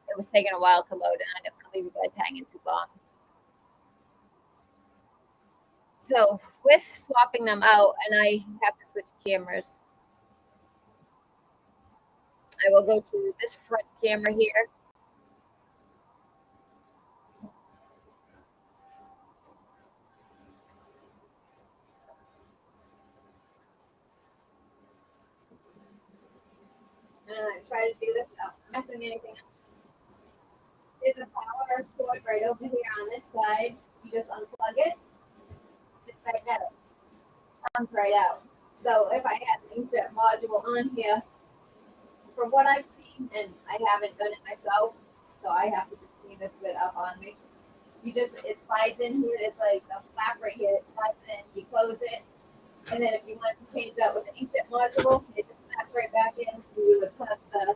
it was taking a while to load, and I didn't want to leave you guys hanging too long. So with swapping them out, and I have to switch cameras, I will go to this front camera here. And I try to do this without messing anything up. There's a power cord right over here on this side. You just unplug it. It's magnetic. Comes right out. So if I had the inkjet module on here, from what I've seen, and I haven't done it myself, so I have to just clean this bit up on me. You just it slides in here. It's like a flap right here. It slides in. You close it, and then if you wanted to change that with the inkjet module, it just snaps right back in. You would put the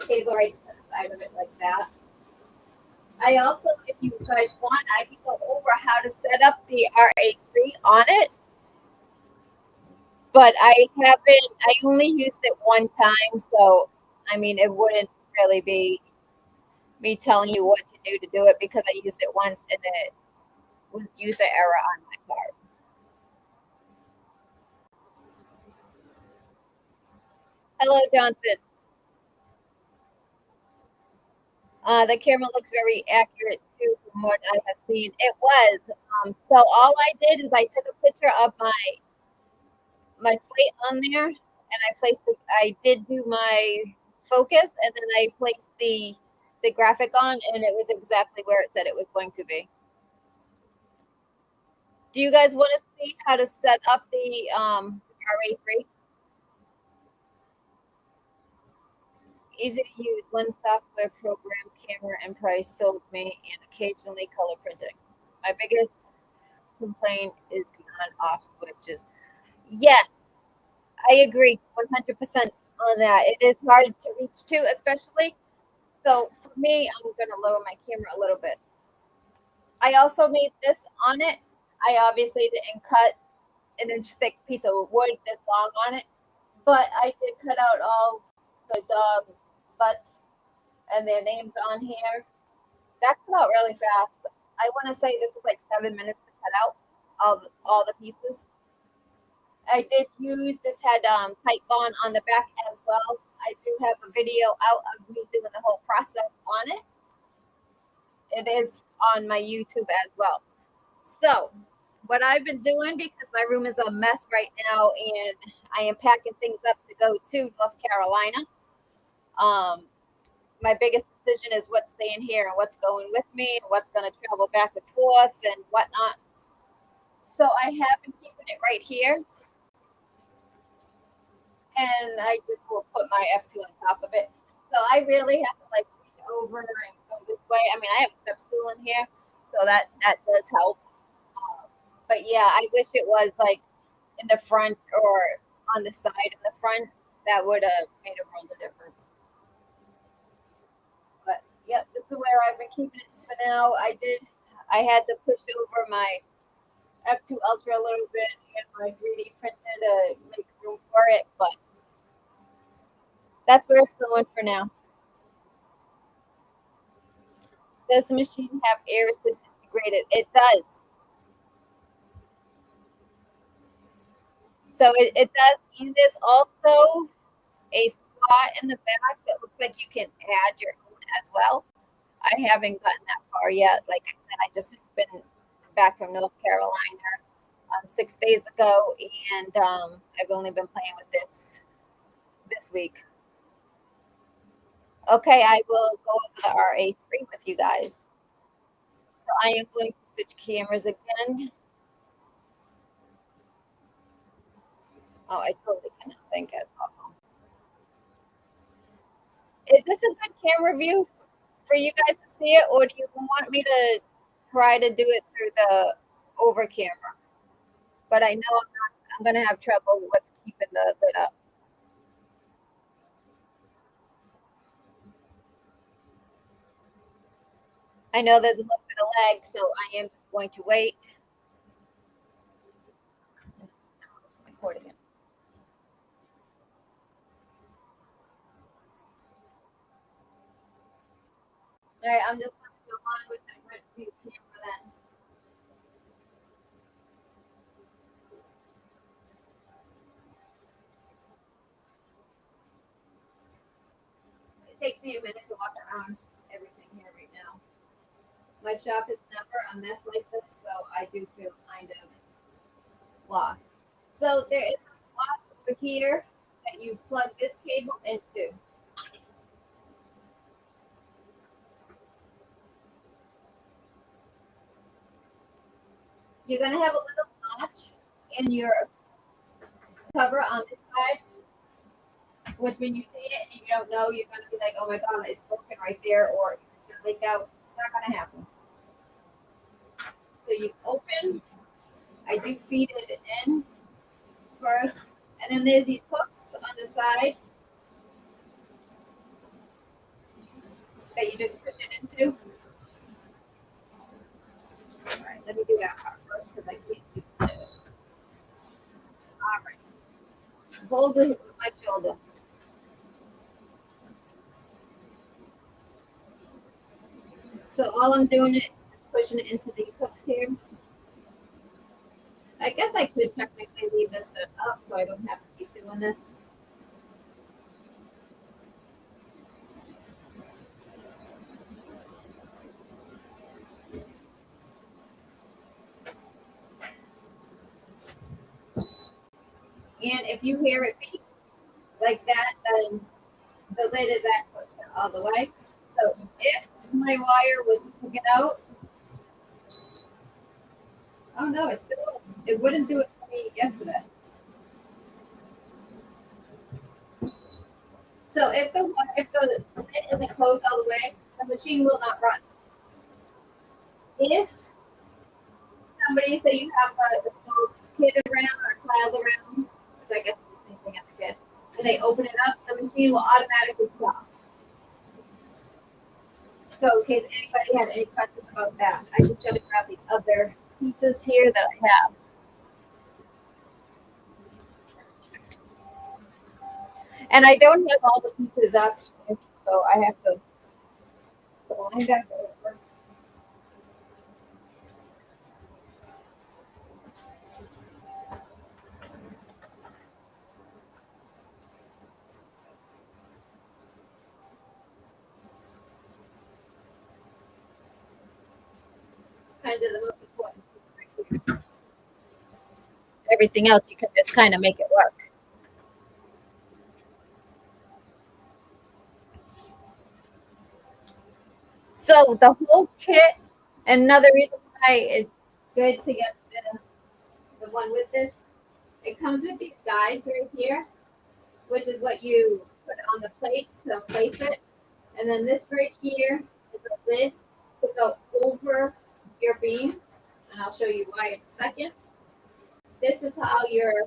cable right to the side of it like that. I also, if you guys want, I can go over how to set up the RA3 on it, but I haven't. I only used it one time, so I mean, it wouldn't really be me telling you what to do it because I used it once and it was user error on my part. Hello, Johnson. The camera looks very accurate too, from what I have seen. It was. So all I did is I took a picture of my slate on there, and I placed the. I did do my focus, and then I placed the graphic on, and it was exactly where it said it was going to be. Do you guys want to see how to set up the RA3? Easy to use, one software program, camera and price sold me, and occasionally color printing. My biggest complaint is the on-off switches. Yes, I agree 100% on that. It is hard to reach too, especially. So for me, I'm going to lower my camera a little bit. I also made this on it. I obviously didn't cut an inch thick piece of wood this long on it, but I did cut out all the dog butts and their names on here. That cut out really fast. I want to say this was like 7 minutes to cut out all the pieces. I did use this had tight bond on the back as well. I do have a video out of me doing the whole process on it. It is on my YouTube as well. So, what I've been doing because my room is a mess right now and I am packing things up to go to North Carolina. Um, my biggest decision is what's staying here and what's going with me and what's going to travel back and forth and whatnot. So I have been keeping it right here, and I just will put my F2 on top of it. So I really have to like reach over and go this way. I mean, I have a step stool in here, so that does help. But yeah, I wish it was like in the front or on the side in the front. That would have made a world of difference. But yep, this is where I've been keeping it just for now. I had to push over my F2 Ultra a little bit and my 3D printer to make room for it, but that's where it's going for now. Does the machine have air assist integrated? It does. So it does. And there's also a slot in the back that looks like you can add your own as well. I haven't gotten that far yet. Like I said, I just been back from North Carolina. 6 days ago, and I've only been playing with this week. Okay, I will go over the RA3 with you guys. So I am going to switch cameras again. Oh, I totally cannot think it. Is this a good camera view for you guys to see it, or do you want me to try to do it through the over camera? But I know I'm going to have trouble with keeping the lid up. I know there's a little bit of lag, so I am just going to wait. Record again. All right, I'm just going to go on with the grid view camera then. It takes me a minute to walk around everything here right now. My shop is never a mess like this, so I do feel kind of lost. So there is a slot over here that you plug this cable into. You're going to have a little notch in your cover on this side, which when you see it and you don't know, you're going to be like, oh my God, it's broken right there, or it's going to leak out. It's not going to happen. So you open, I do feed it in first, and then there's these hooks on the side that you just push it into. All right, let me do that part first because I can't do it. All right, hold it with my shoulder. So all I'm doing is pushing it into these hooks here. I guess I could technically leave this set up so I don't have to keep doing this. And if you hear it beep like that, then the lid is at pushed all the way. So if my wire was hooking out, oh no, it wouldn't do it for me yesterday. So if the lid isn't closed all the way, the machine will not run. If somebody say you have a small kid around or a child around, which I guess is the same thing as a kid, and they open it up, the machine will automatically stop. So in case anybody had any questions about that, I just got to grab the other pieces here that I have. And I don't have all the pieces actually, so I have to line back over. Kind of the most important piece right here. Everything else you can just kind of make it work. So the whole kit, another reason why it's good to get the one with this, it comes with these guides right here, which is what you put on the plate to place it. And then this right here is a lid to go over your beam. And I'll show you why in a second. This is how your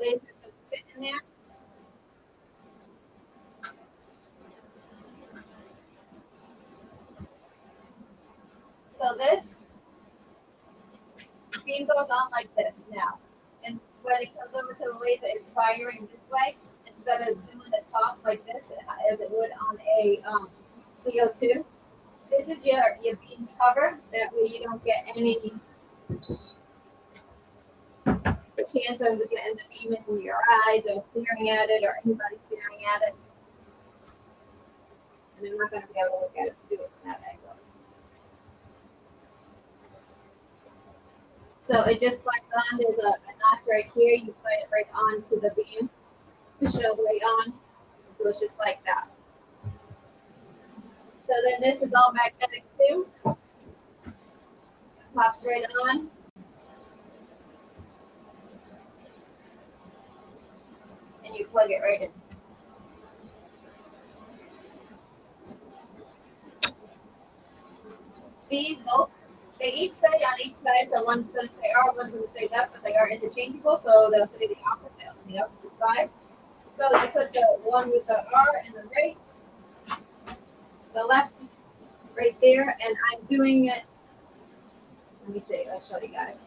laser is going to sit in there. So this beam goes on like this now. And when it comes over to the laser, it's firing this way instead of doing the top like this as it would on a CO2. This is your beam cover. That way you don't get any chance of getting the beam in your eyes or staring at it or anybody staring at it. And I'm not going to be able to look at it do it from that angle. So it just slides on. There's a notch right here. You slide it right onto the beam, push it all the way on. It goes just like that. So then this is all magnetic too. It pops right on. And you plug it right in. These both, they each say on each side, so one's going to say R, one's going to say left, but they are interchangeable, so they'll say the opposite on the opposite side. So you put the one with the R in the right, the left right there, and I'm doing it. Let me see, I'll show you guys.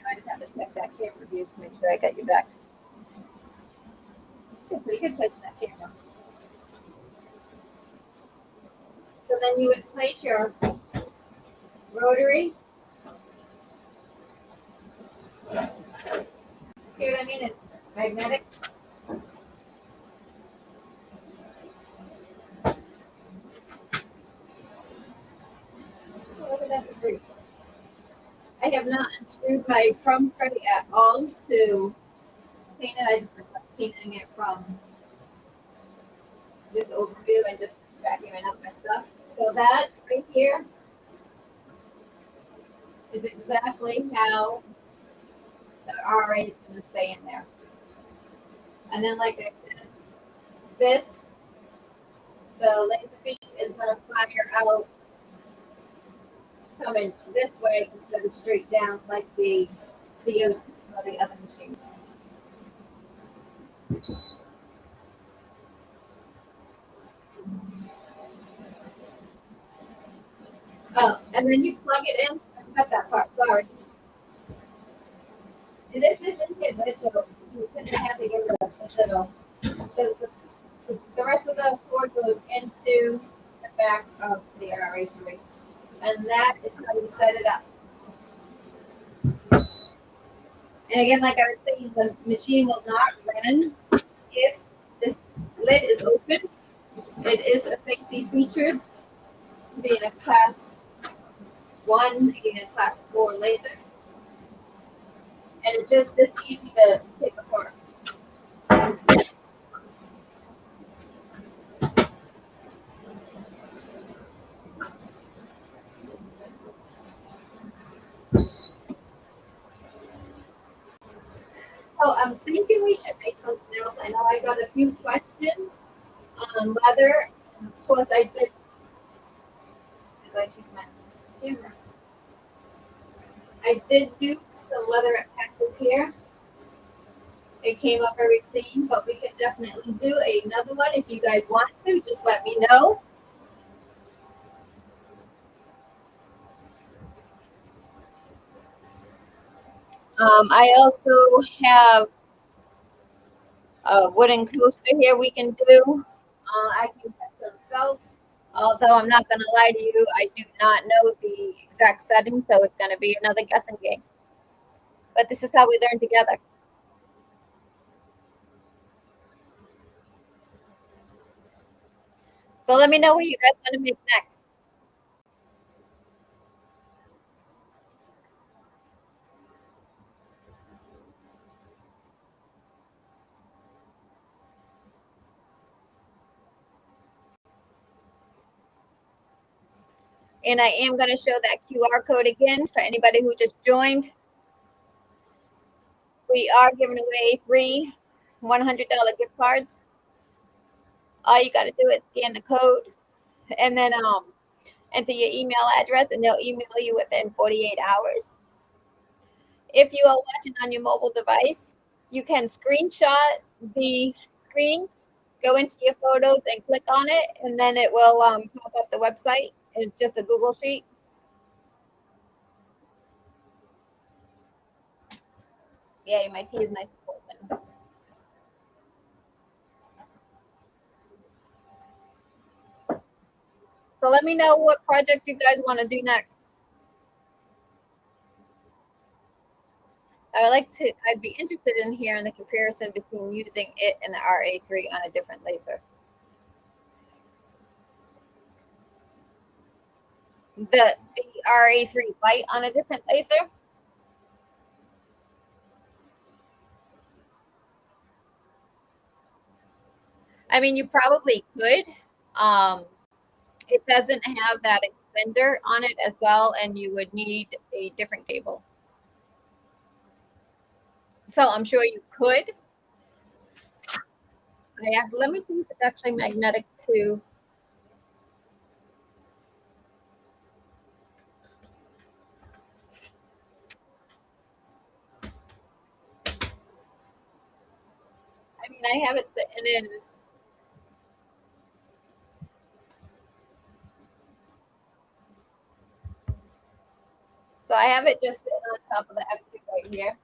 I just have to check that camera view to make sure I got you back. Did a pretty good place in that camera. So then you would place your rotary. See what I mean? It's magnetic. Oh, look at that debris. I have not unscrewed my crumb credit at all to clean it. I just been cleaning it from just overview and just vacuuming up my stuff. So that right here is exactly how the RA is going to stay in there. And then, like I said, this, the laser beam is going to fire out coming this way instead of straight down like the CO2 or the other machines. Oh, and then you plug it in. I forgot that part. Sorry. And this isn't hidden, so you kind of have to get rid of the little. The rest of the cord goes into the back of the RA3, and that is how you set it up. And again, like I was saying, the machine will not run if this lid is open. It is a safety feature, being a class 1 and a class 4 laser. And it's just this easy to take apart. So I'm thinking we should make something else. I know I got a few questions on leather. Of course, I did, because I keep my camera. I did do some leather patches here. It came up very clean, but we can definitely do another one if you guys want to. Just let me know. I also have a wooden coaster here we can do. I can get some felt. Although I'm not going to lie to you, I do not know the exact setting, so it's going to be another guessing game. But this is how we learn together. So let me know what you guys want to make next. And I am going to show that QR code again for anybody who just joined. We are giving away 3 $100 gift cards. All you got to do is scan the code and then enter your email address, and they'll email you within 48 hours. If you are watching on your mobile device, you can screenshot the screen, go into your photos and click on it, and then it will pop up the website. It's just a Google Sheet. Yay, my tea is nice and cold. So let me know what project you guys want to do next. I'd be interested in hearing the comparison between using it and the RA3 on a different laser. The RA3 light on a different laser. I mean, you probably could. Um, it doesn't have that extender on it as well, and you would need a different cable. So I'm sure you could. Let me see if it's actually magnetic too. I mean, I have it sitting in. So I have it just sitting on top of the F2 right here.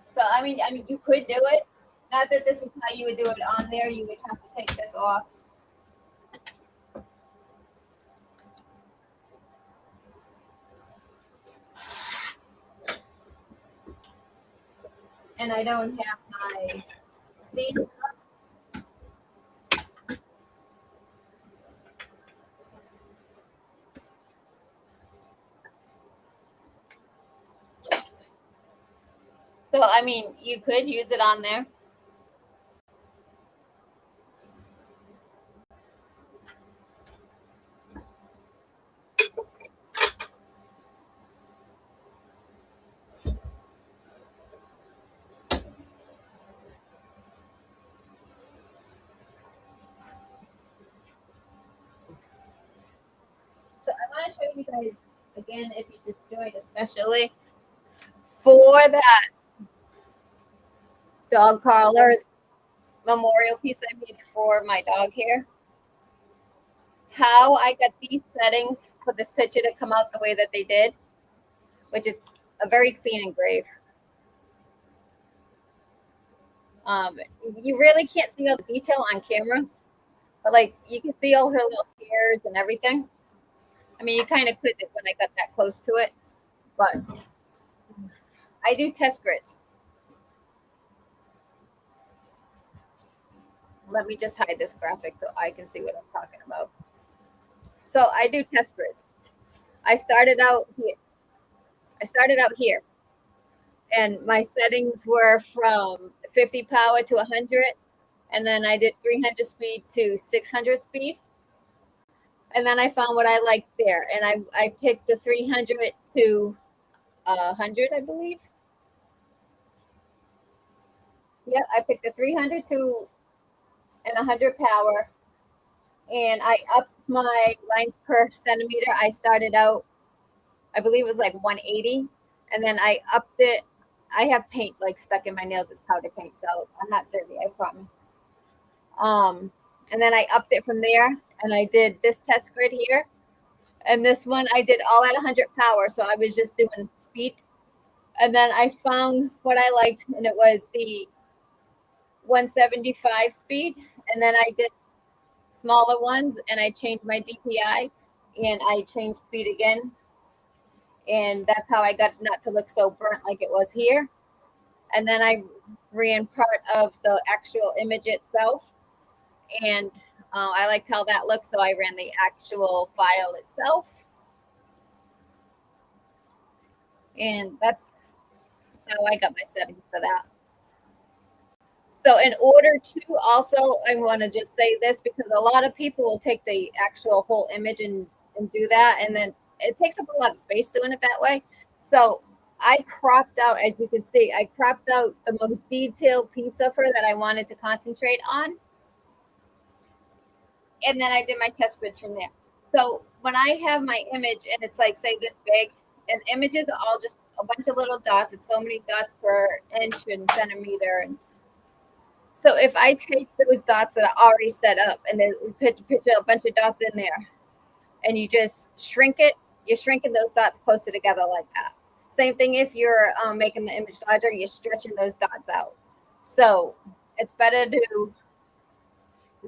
So I mean, you could do it. Not that this is how you would do it on there. You would have to take this off, and I don't have my stand. So I mean, you could use it on there. So I want to show you guys again, if you just joined, especially for that dog collar memorial piece I made for my dog here. How I got these settings for this picture to come out the way that they did, which is a very clean engrave. You really can't see all the detail on camera, but like you can see all her little hairs and everything. I mean, you kind of could when I got that close to it, but I do test grids. Let me just hide this graphic so I can see what I'm talking about. So I do test grids. I started out here. I started out here, and my settings were from 50 power to 100, and then I did 300 speed to 600 speed, and then I found what I liked there, and I picked the 300 to 100, I believe. Yeah, I picked the 300 to and 100 power, and I upped my lines per centimeter. I started out, I believe it was like 180, and then I upped it. I have paint like stuck in my nails. It's powder paint, so I'm not dirty, I promise. And then I upped it from there, and I did this test grid here, and this one I did all at 100 power, so I was just doing speed. And then I found what I liked, and it was the 175 speed, and then I did smaller ones, and I changed my DPI, and I changed speed again, and that's how I got not to look so burnt like it was here. And then I ran part of the actual image itself, and I liked how that looked, so I ran the actual file itself, and that's how I got my settings for that. So in order to also, I want to just say this because a lot of people will take the actual whole image and do that, and then it takes up a lot of space doing it that way. So I cropped out, as you can see, I cropped out the most detailed piece of her that I wanted to concentrate on, and then I did my test grids from there. So when I have my image and it's like, say, this big, and images are all just a bunch of little dots. It's so many dots per inch and centimeter. And so if I take those dots that I already set up and then put a bunch of dots in there and you just shrink it, you're shrinking those dots closer together like that. Same thing if you're making the image larger, you're stretching those dots out. So it's better to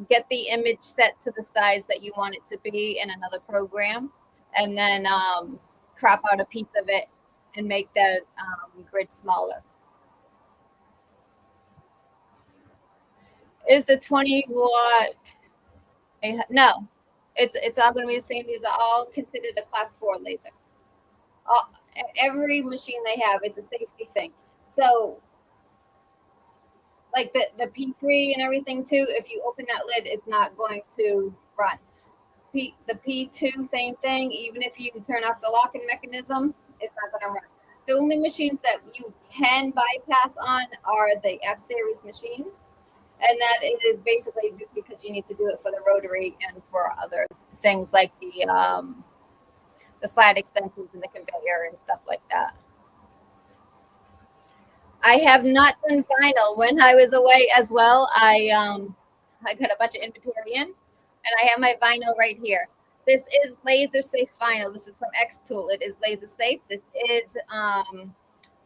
get the image set to the size that you want it to be in another program, and then crop out a piece of it and make that grid smaller. Is the 20 watt? No, it's all going to be the same. These are all considered a class 4 laser. All, every machine they have, it's a safety thing. So like the P3 and everything too, if you open that lid, it's not going to run. The P2, same thing. Even if you turn off the locking mechanism, it's not going to run. The only machines that you can bypass on are the F series machines, and that it is basically because you need to do it for the rotary and for other things like the slide extensions and the conveyor and stuff like that. I have not done vinyl. When I was away as well, I got a bunch of inventory in, and I have my vinyl right here. This is laser safe vinyl. This is from xTool. It is laser safe. This is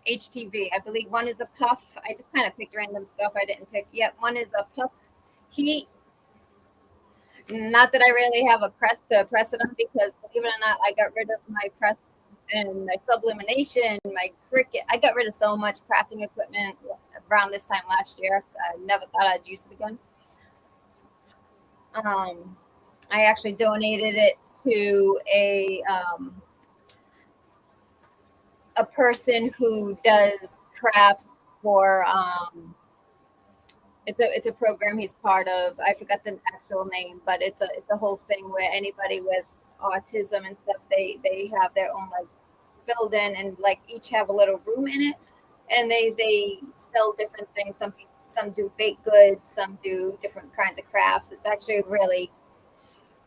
HTV. I believe one is a puff. I just kind of picked random stuff. I didn't pick. Yep, one is a puff heat. Not that I really have a press to press it on, because believe it or not, I got rid of my press and my sublimination, my cricket. I got rid of so much crafting equipment around this time last year. I never thought I'd use it again. I actually donated it to a person who does crafts for it's a program he's part of. I forgot the actual name, but it's a whole thing where anybody with autism and stuff, they have their own like building, and like each have a little room in it, and they sell different things. Some do baked goods, some do different kinds of crafts. It's actually a really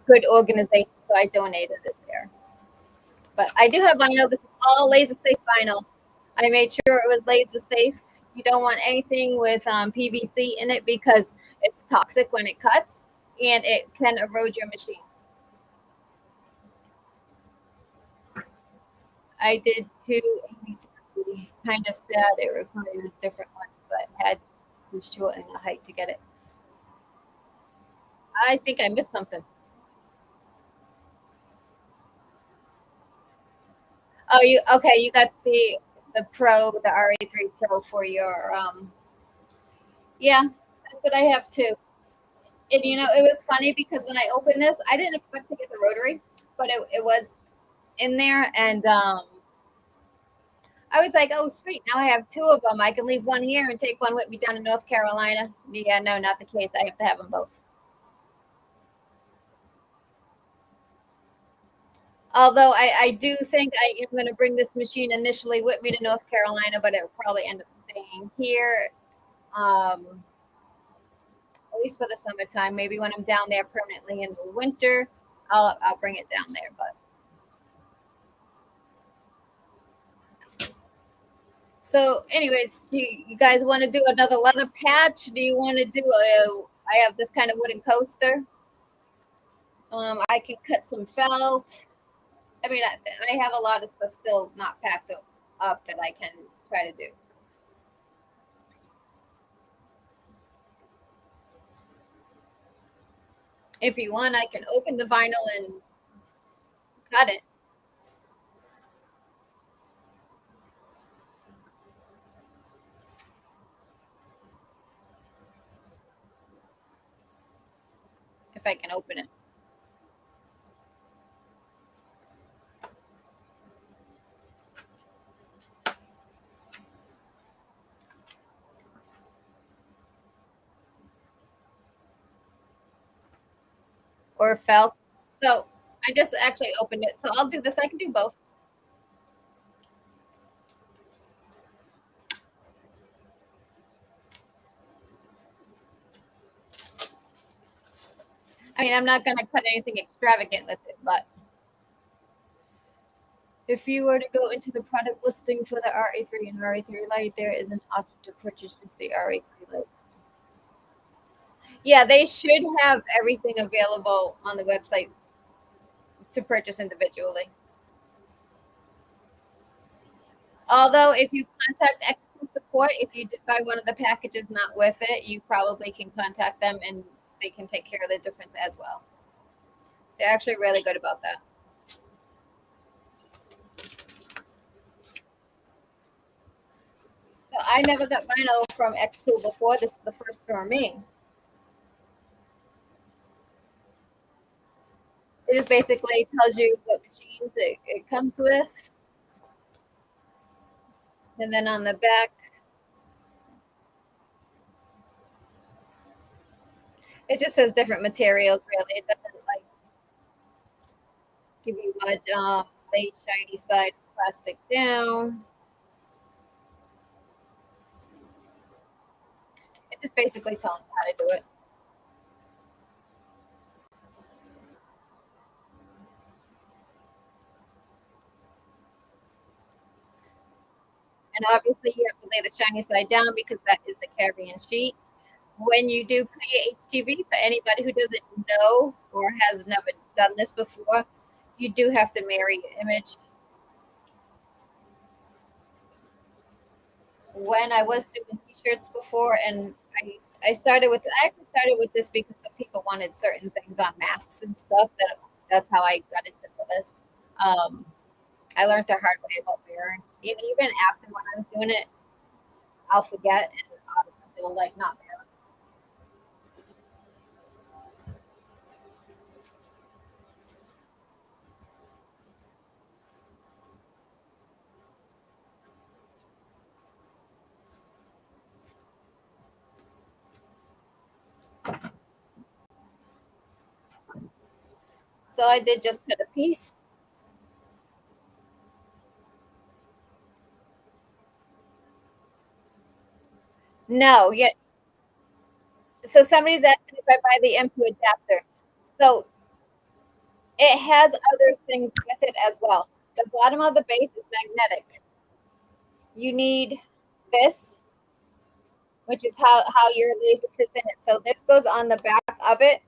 good organization, so I donated it there. But I do have vinyl. This is all laser safe vinyl. I made sure it was laser safe. You don't want anything with PVC in it because it's toxic when it cuts, and it can erode your machine. I did two 80/30. Kind of sad it requires different ones, but had to shorten the height to get it. I think I missed something. Oh, you okay? You got the Pro, the RA3 Pro for your yeah. That's what I have too. And it was funny because when I opened this, I didn't expect to get the rotary, but it was in there, and I was like, oh sweet, now I have two of them. I can leave one here and take one with me down to North Carolina. Yeah, no, not the case. I have to have them both. Although I do think I am going to bring this machine initially with me to North Carolina, but it will probably end up staying here, at least for the summertime. Maybe when I'm down there permanently in the winter, I'll bring it down there. But so, anyways, you guys want to do another leather patch? Do you want to do a? I have this kind of wooden coaster. I can cut some felt. I mean, I have a lot of stuff still not packed up that I can try to do. If you want, I can open the vinyl and cut it if I can open it. Or felt. So I just actually opened it. So I'll do this. I can do both. I mean, I'm not going to cut anything extravagant with it, but if you were to go into the product listing for the RA3 and RA3 Lite, there is an option to purchase just the RA3 Lite. Yeah, they should have everything available on the website to purchase individually. Although, if you contact Expert Support, if you did buy one of the packages not with it, you probably can contact them and they can take care of the difference as well. They're actually really good about that. I never got vinyl from xTool before. This is the first for me. It just basically tells you what machines it comes with. And then on the back, it just says different materials, really. It doesn't like give you much. Lay shiny side plastic down. It just basically tells you how to do it. And obviously, you have to lay the shiny side down because that is the carrying sheet. When you do create HTV, for anybody who doesn't know or has never done this before, you do have to marry your image. When I was doing t-shirts before, and I started with I actually started with this because some people wanted certain things on masks and stuff. That's how I got into this. Um, I learned the hard way about wearing. And even after when I'm doing it, I'll forget and I'll still like not wear. So I did just cut a piece. No, yeah. So somebody's asking if I buy the M2 adapter. So it has other things with it as well. The bottom of the base is magnetic. You need this, which is how your laser sits in it. So this goes on the back of it.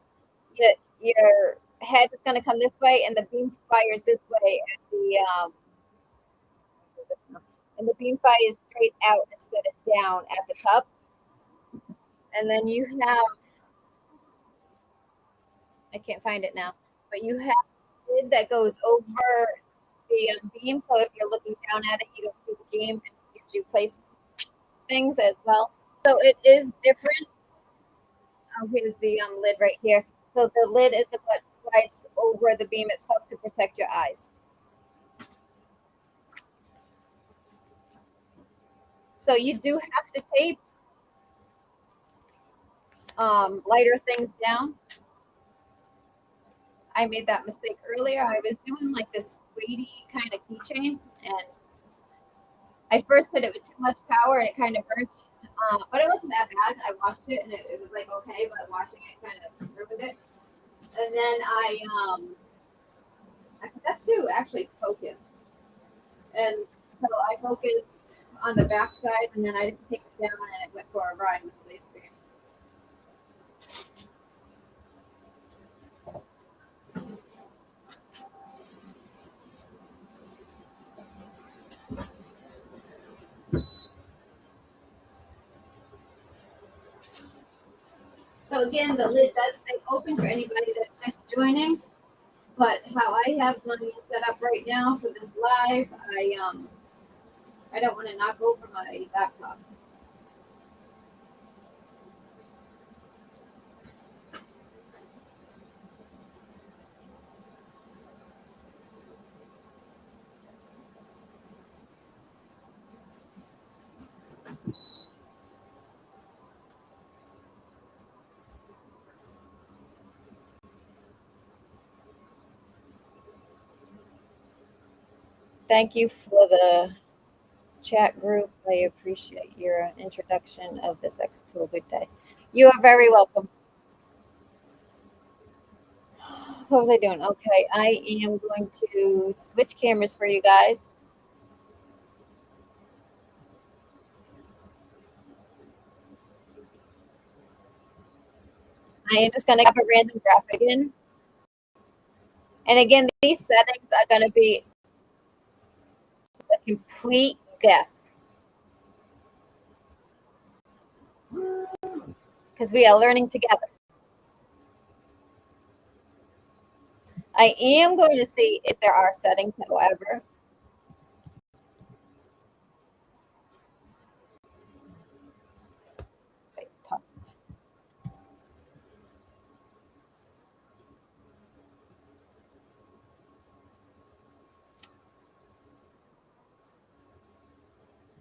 Your head is going to come this way, and the beam fires this way, and the beam fires straight out instead of down at the cup. And then you have I can't find it now, but you have a lid that goes over the beam. So if you're looking down at it, you don't see the beam, and it gives you placement things as well. So it is different. Oh, here's the lid right here. So the lid is what slides over the beam itself to protect your eyes. So you do have to tape lighter things down. I made that mistake earlier. I was doing like this weighty kind of keychain, and I first hit it with too much power, and it kind of burnt. But it wasn't that bad. I washed it, and it was like okay, but washing it kind of ruined it. And then I forgot to actually focus, and so I focused on the back side, and then I didn't take it down, and it went for a ride with the laser beam. So again, the lid does stay open for anybody that's just joining. But how I have mine set up right now for this live, I don't want to knock over my laptop. Thank you for the chat group. I appreciate your introduction of this X tool. Good day. You are very welcome. What was I doing? Okay, I am going to switch cameras for you guys. I am just going to have a random graphic in. And again, these settings are going to be a complete guess because we are learning together. I am going to see if there are settings, however.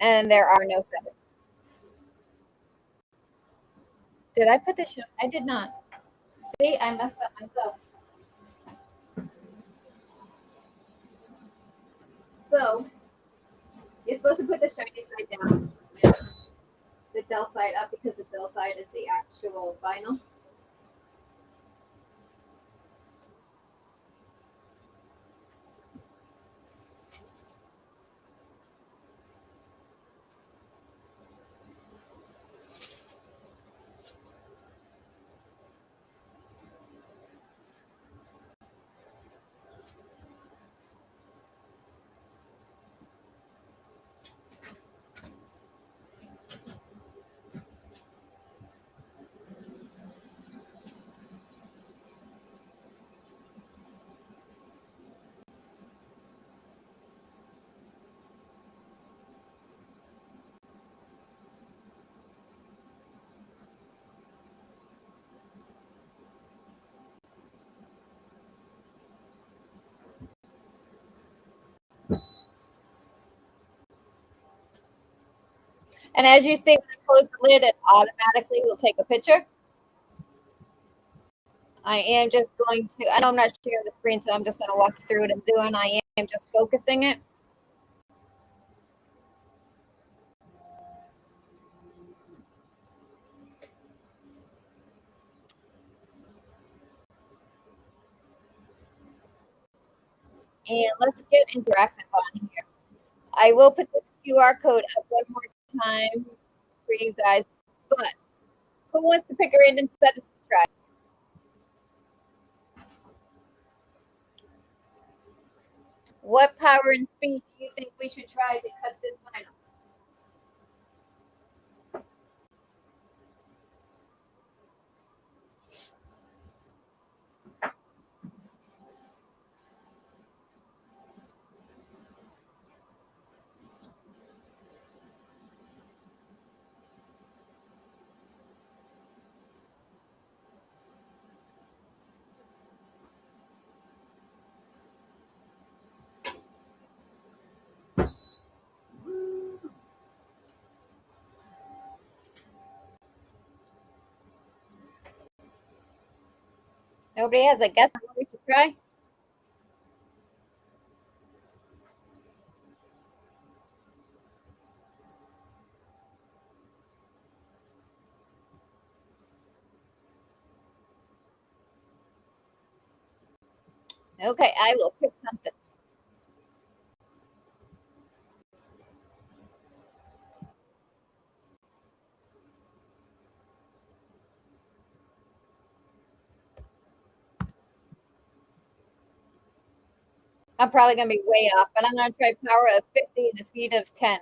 and there are no sevens. Did I put the show? I did not. See, I messed up myself. So you're supposed to put the shiny side down and the dull side up because the dull side is the actual vinyl. And as you see, when I close the lid, it automatically will take a picture. I am just going to, I know I'm not sharing the screen, so I'm just going to walk you through what I'm doing. I am just focusing it. And let's get interactive on here. I will put this QR code up one more time for you guys, but who wants to pick a random sentence to try? What power and speed do you think we should try to cut this vinyl? Nobody has a guess on what we should try? Okay, I will pick something. I'm probably going to be way off, but I'm going to try power of 50 and a speed of 10.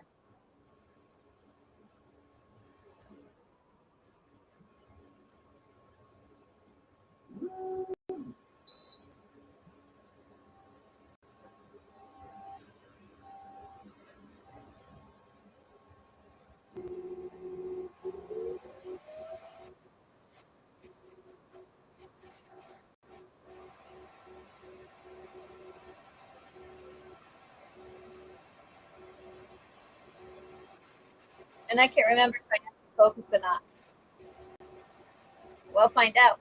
And I can't remember if I have to focus or not. We'll find out.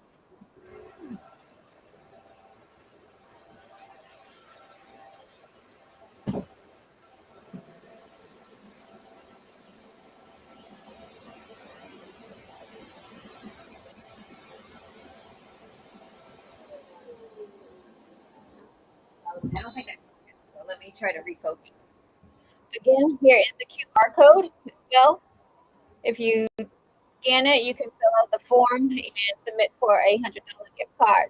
I don't think I focused, so let me try to refocus. Again, here is the QR code as well. If you scan it, you can fill out the form and submit for a $100 gift card.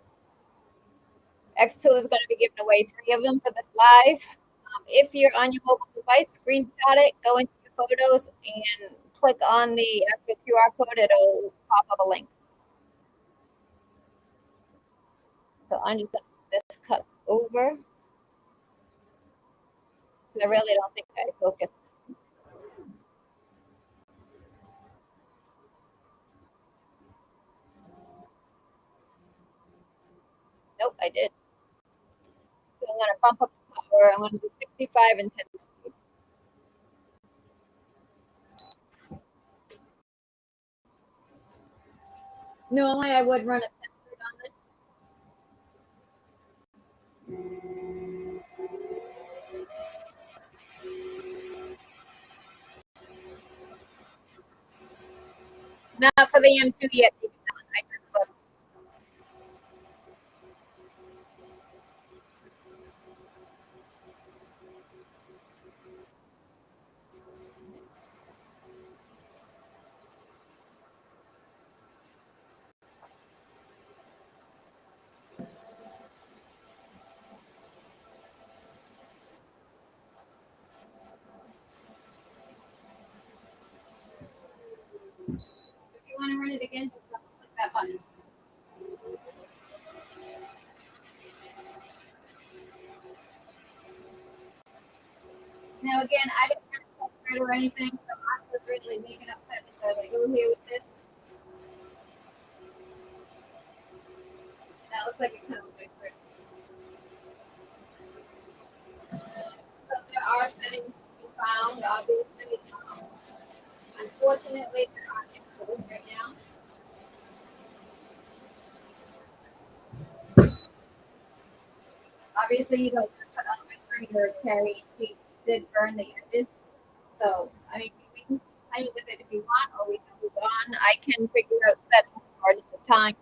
xTool is going to be giving away 3 of them for this live. If you're on your mobile device, screenshot it, go into your photos, and click on the actual QR code. It'll pop up a link. So I'm just going to move this cut over because I really don't think I focused. Nope, I did. So I'm going to bump up the power. I'm going to do 65 and 10 speed. Normally, I would run a password on this. Not for the M2 yet. They do not. I just left. If you want to run it again, just double click that button. Now, again, I didn't have a password or anything, so I was really making up settings as I go here with this. And that looks like it kind of went through. So there are settings to be found, obviously. Unfortunately, there aren't any for this right now. Obviously, you don't cut all the way through your carry sheet. Did burn the edges. So, I mean, we can play with it if you want, or we can move on. I can figure out settings for it at the time.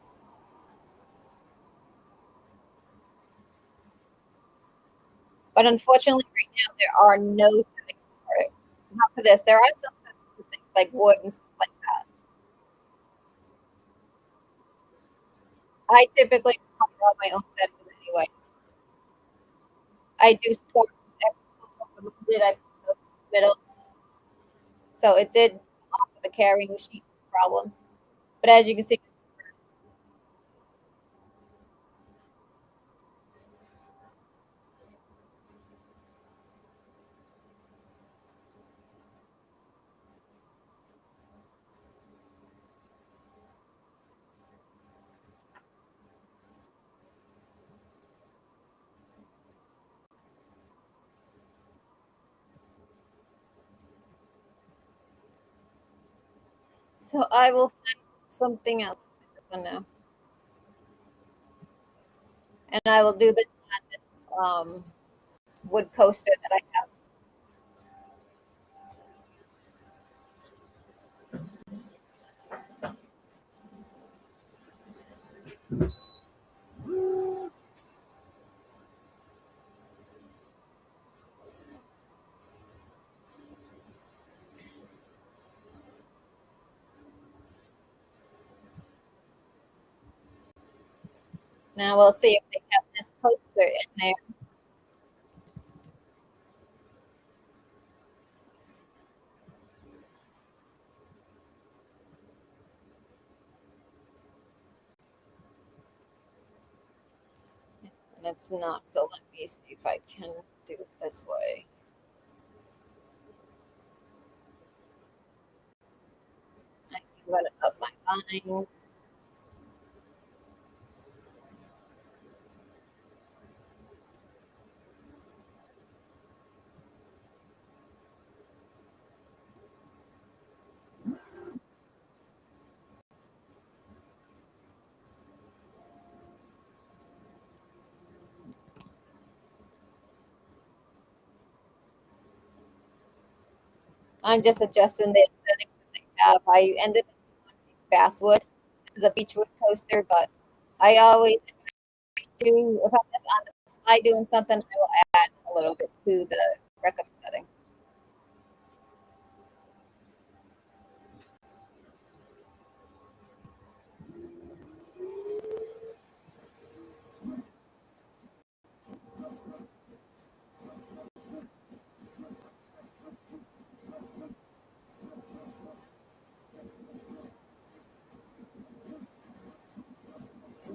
But unfortunately, right now, there are no settings for it. Not for this. There are some settings for things like wood and stuff like that. I typically find all my own settings anyways. I do start with xTool. Did I put the middle? So it did offer the carrying sheet problem. But as you can see, so I will find something else. This one now, and I will do this on this wood coaster that I have. Now we'll see if they have this coaster in there. And it's not. So let me see if I can do it this way. I'm gonna up my lines. I'm just adjusting the aesthetics that they have. I ended up with one big basswood. This is a beechwood coaster, but I always do if I'm just on the fly doing something, I will add a little bit to the recommend settings.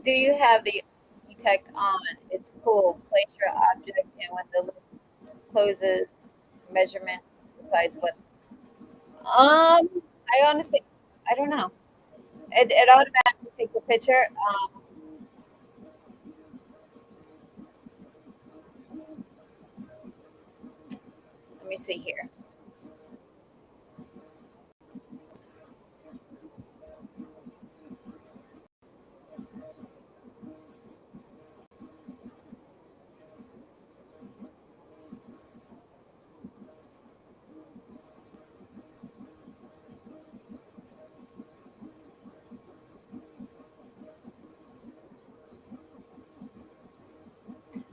Do you have the detect on? It's cool. Place your object and when the lid closes, measurement decides what. I honestly, I don't know. It automatically takes a picture. Let me see here.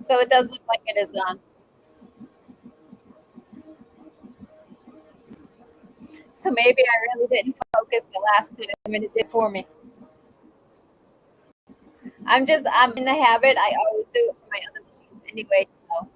So it does look like it is on. So maybe I really didn't focus the last time and it did for me. I'm in the habit. I always do it for my other machines anyway. So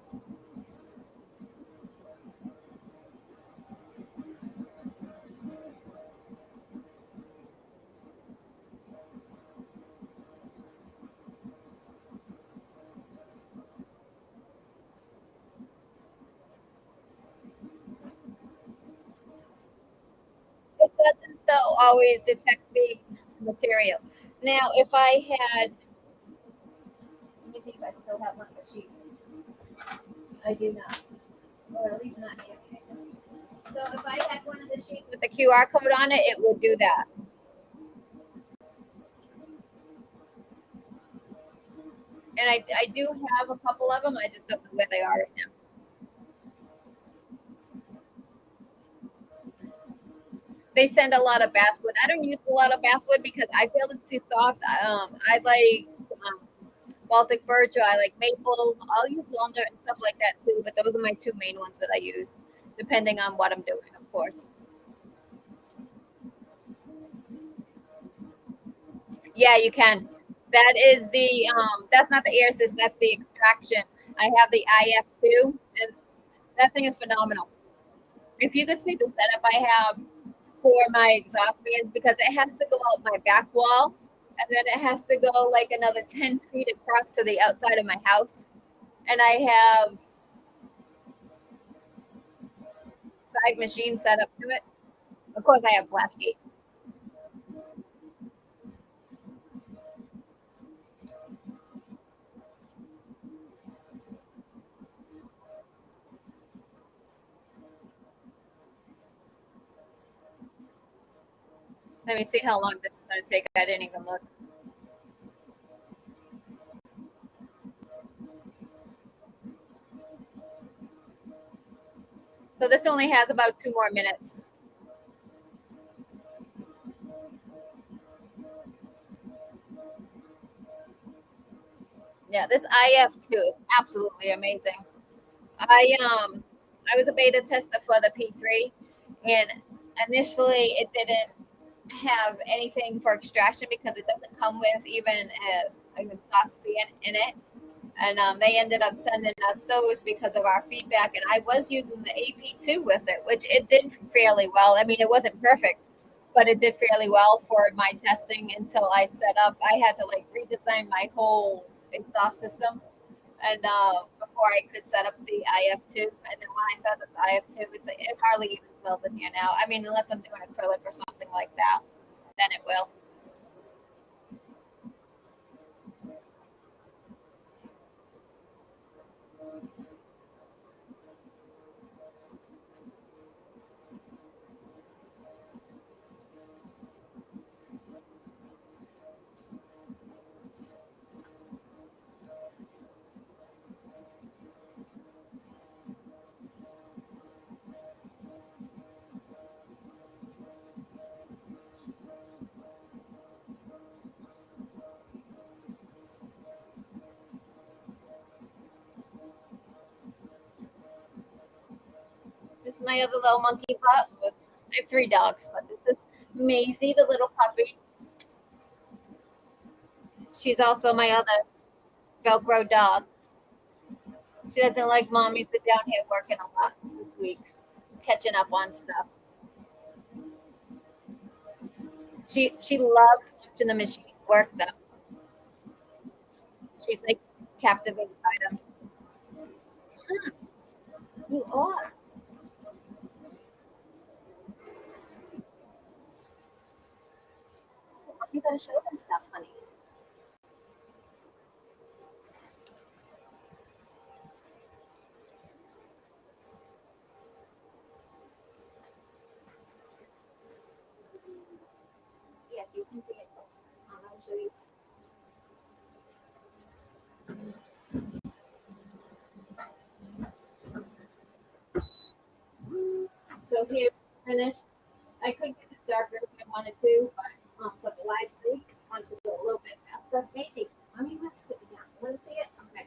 it doesn't though always detect the material. Now, if I had, let me see if I still have one of the sheets. I do not, or at least not yet. So if I had one of the sheets with the QR code on it, it would do that. And I do have a couple of them. I just don't know where they are right now. They send a lot of basswood. I don't use a lot of basswood because I feel it's too soft. I like Baltic birch or I like maple. I'll use walnut and stuff like that too. But those are my two main ones that I use, depending on what I'm doing, of course. Yeah, you can. That is the that's not the air assist, that's the extraction. I have the IF2 and that thing is phenomenal. If you could see the setup I have for my exhaust fans, because it has to go out my back wall and then it has to go like another 10 feet across to the outside of my house. And I have 5 machines set up to it. Of course, I have blast gates. Let me see how long this is going to take. I didn't even look. So this only has about 2 more minutes. Yeah, this IF2 is absolutely amazing. I um I was a beta tester for the P3 and initially it didn't have anything for extraction because it doesn't come with even an exhaust fan in it. And they ended up sending us those because of our feedback. And I was using the AP2 with it, which it did fairly well. I mean, it wasn't perfect, but it did fairly well for my testing until I set up. I had to like redesign my whole exhaust system and before I could set up the IF2. And then when I set up the IF2, it hardly even smells in here now. I mean, unless I'm doing acrylic or something like that, then it will. This is my other little monkey pup. I have 3 dogs, but this is Maisie, the little puppy. She's also my other Velcro dog. She doesn't like mommy, sit down here working a lot this week, catching up on stuff. She loves watching the machines work though. She's like captivated by them. You are. You gotta show them stuff, honey. Yes, you can see it. I'll show you. So here, finished. I couldn't get this darker if I wanted to, but for the live sake, I wanted to go a little bit faster. Macy, mommy wants to put it down. You want to see it? Okay.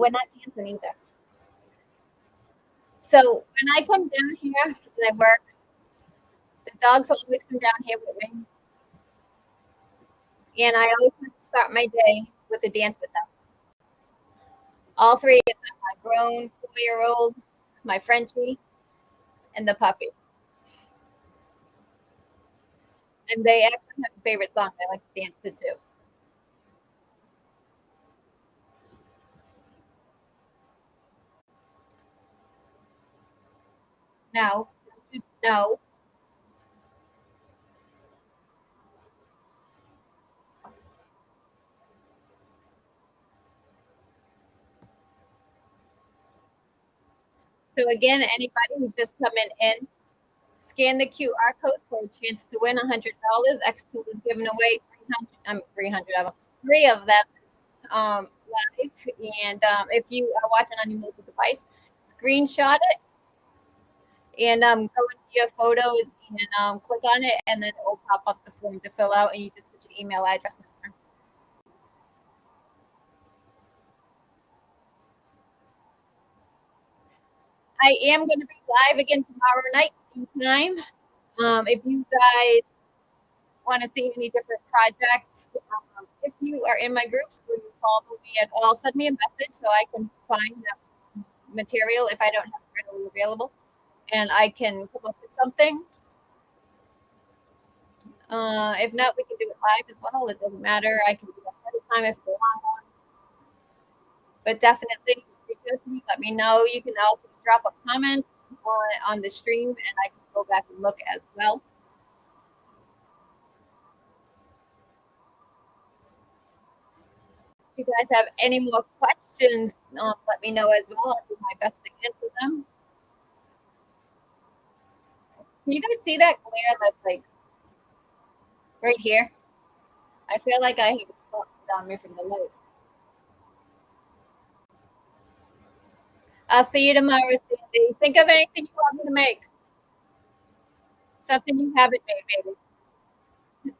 we're not dancing either. So when I come down here and I work, the dogs always come down here with me, and I always have to start my day with a dance with them. All three of them, my grown 4-year-old, my Frenchie, and the puppy. And they actually have a favorite song they like to dance to too. Now, no. So again, anybody who's just coming in, scan the QR code for a chance to win $100. xTool is giving away 300. 300 of them, three of them live. And if you are watching on your mobile device, screenshot it and go into your photos and click on it, and then it will pop up the form to fill out, and you just put your email address in there. I am going to be live again tomorrow night, same time. If you guys want to see any different projects, if you are in my groups or you follow me at all, send me a message so I can find that material if I don't have it readily available, and I can come up with something. If not, we can do it live as well. It doesn't matter. I can do it ahead of time if it's a long one. But definitely reach out to me. Let me know. You can also drop a comment on the stream, and I can go back and look as well. If you guys have any more questions, let me know as well. I'll do my best to answer them. Can you guys see that glare that's like right here? I feel like I have a spot on me from the light. I'll see you tomorrow, Sandy. Think of anything you want me to make. Something you haven't made, baby.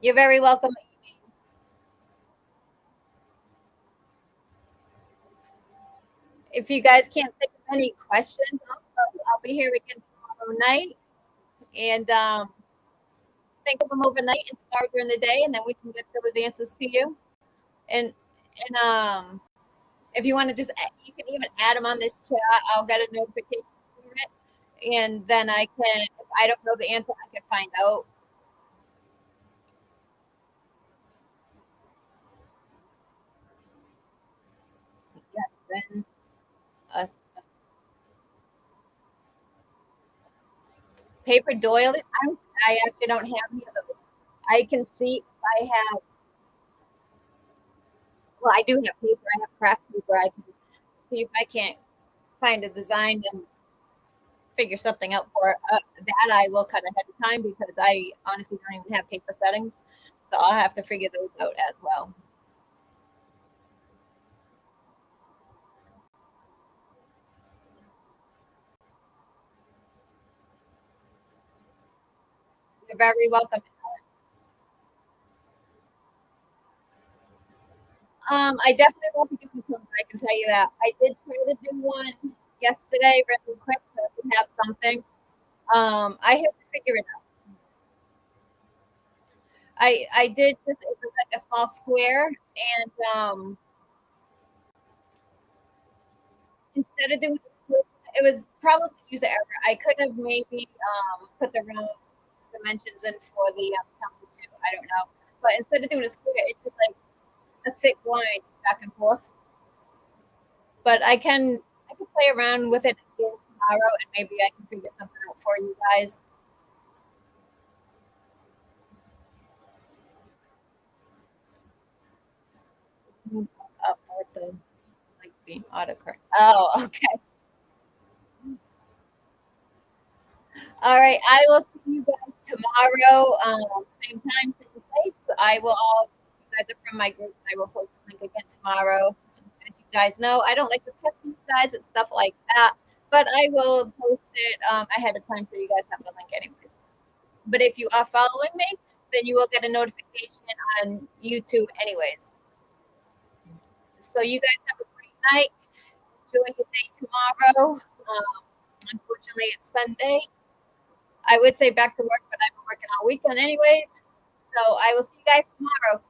You're very welcome. If you guys can't think of any questions, I'll be here again tomorrow night. And think of them overnight and tomorrow during the day, and then we can get those answers to you. And if you want to just, you can even add them on this chat. I'll get a notification for it, and then I can, if I don't know the answer, I can find out. Yes, then us paper doily. I actually don't have any of those. I can see if I have. Well, I do have paper. I have craft paper. I can see if I can't find a design and figure something out for that. I will cut ahead of time because I honestly don't even have paper settings, so I'll have to figure those out as well. You're very welcome. I definitely won't be doing something. I can tell you that. I did try to do one yesterday, really quick, so I could have something. I have to figure it out. I did this. It was like a small square, and instead of doing the square, it was probably user error. I could have maybe put the wrong dimensions in for the template too. I don't know, but instead of doing a square, it's just like a thick line back and forth. But I can play around with it again tomorrow, and maybe I can figure something out for you guys. Up with the like being autocorrect. Oh, okay. All right. I will see you guys tomorrow. Same time, same place. I will all. You guys are from my group. I will post the link again tomorrow. As you guys know, I don't like to pest you guys with stuff like that, but I will post it ahead of time so you guys have the link anyways. But if you are following me, then you will get a notification on YouTube anyways. So you guys have a great night. Enjoy your day tomorrow. Unfortunately, it's Sunday. I would say back to work, but I've been working all weekend anyways. So I will see you guys tomorrow.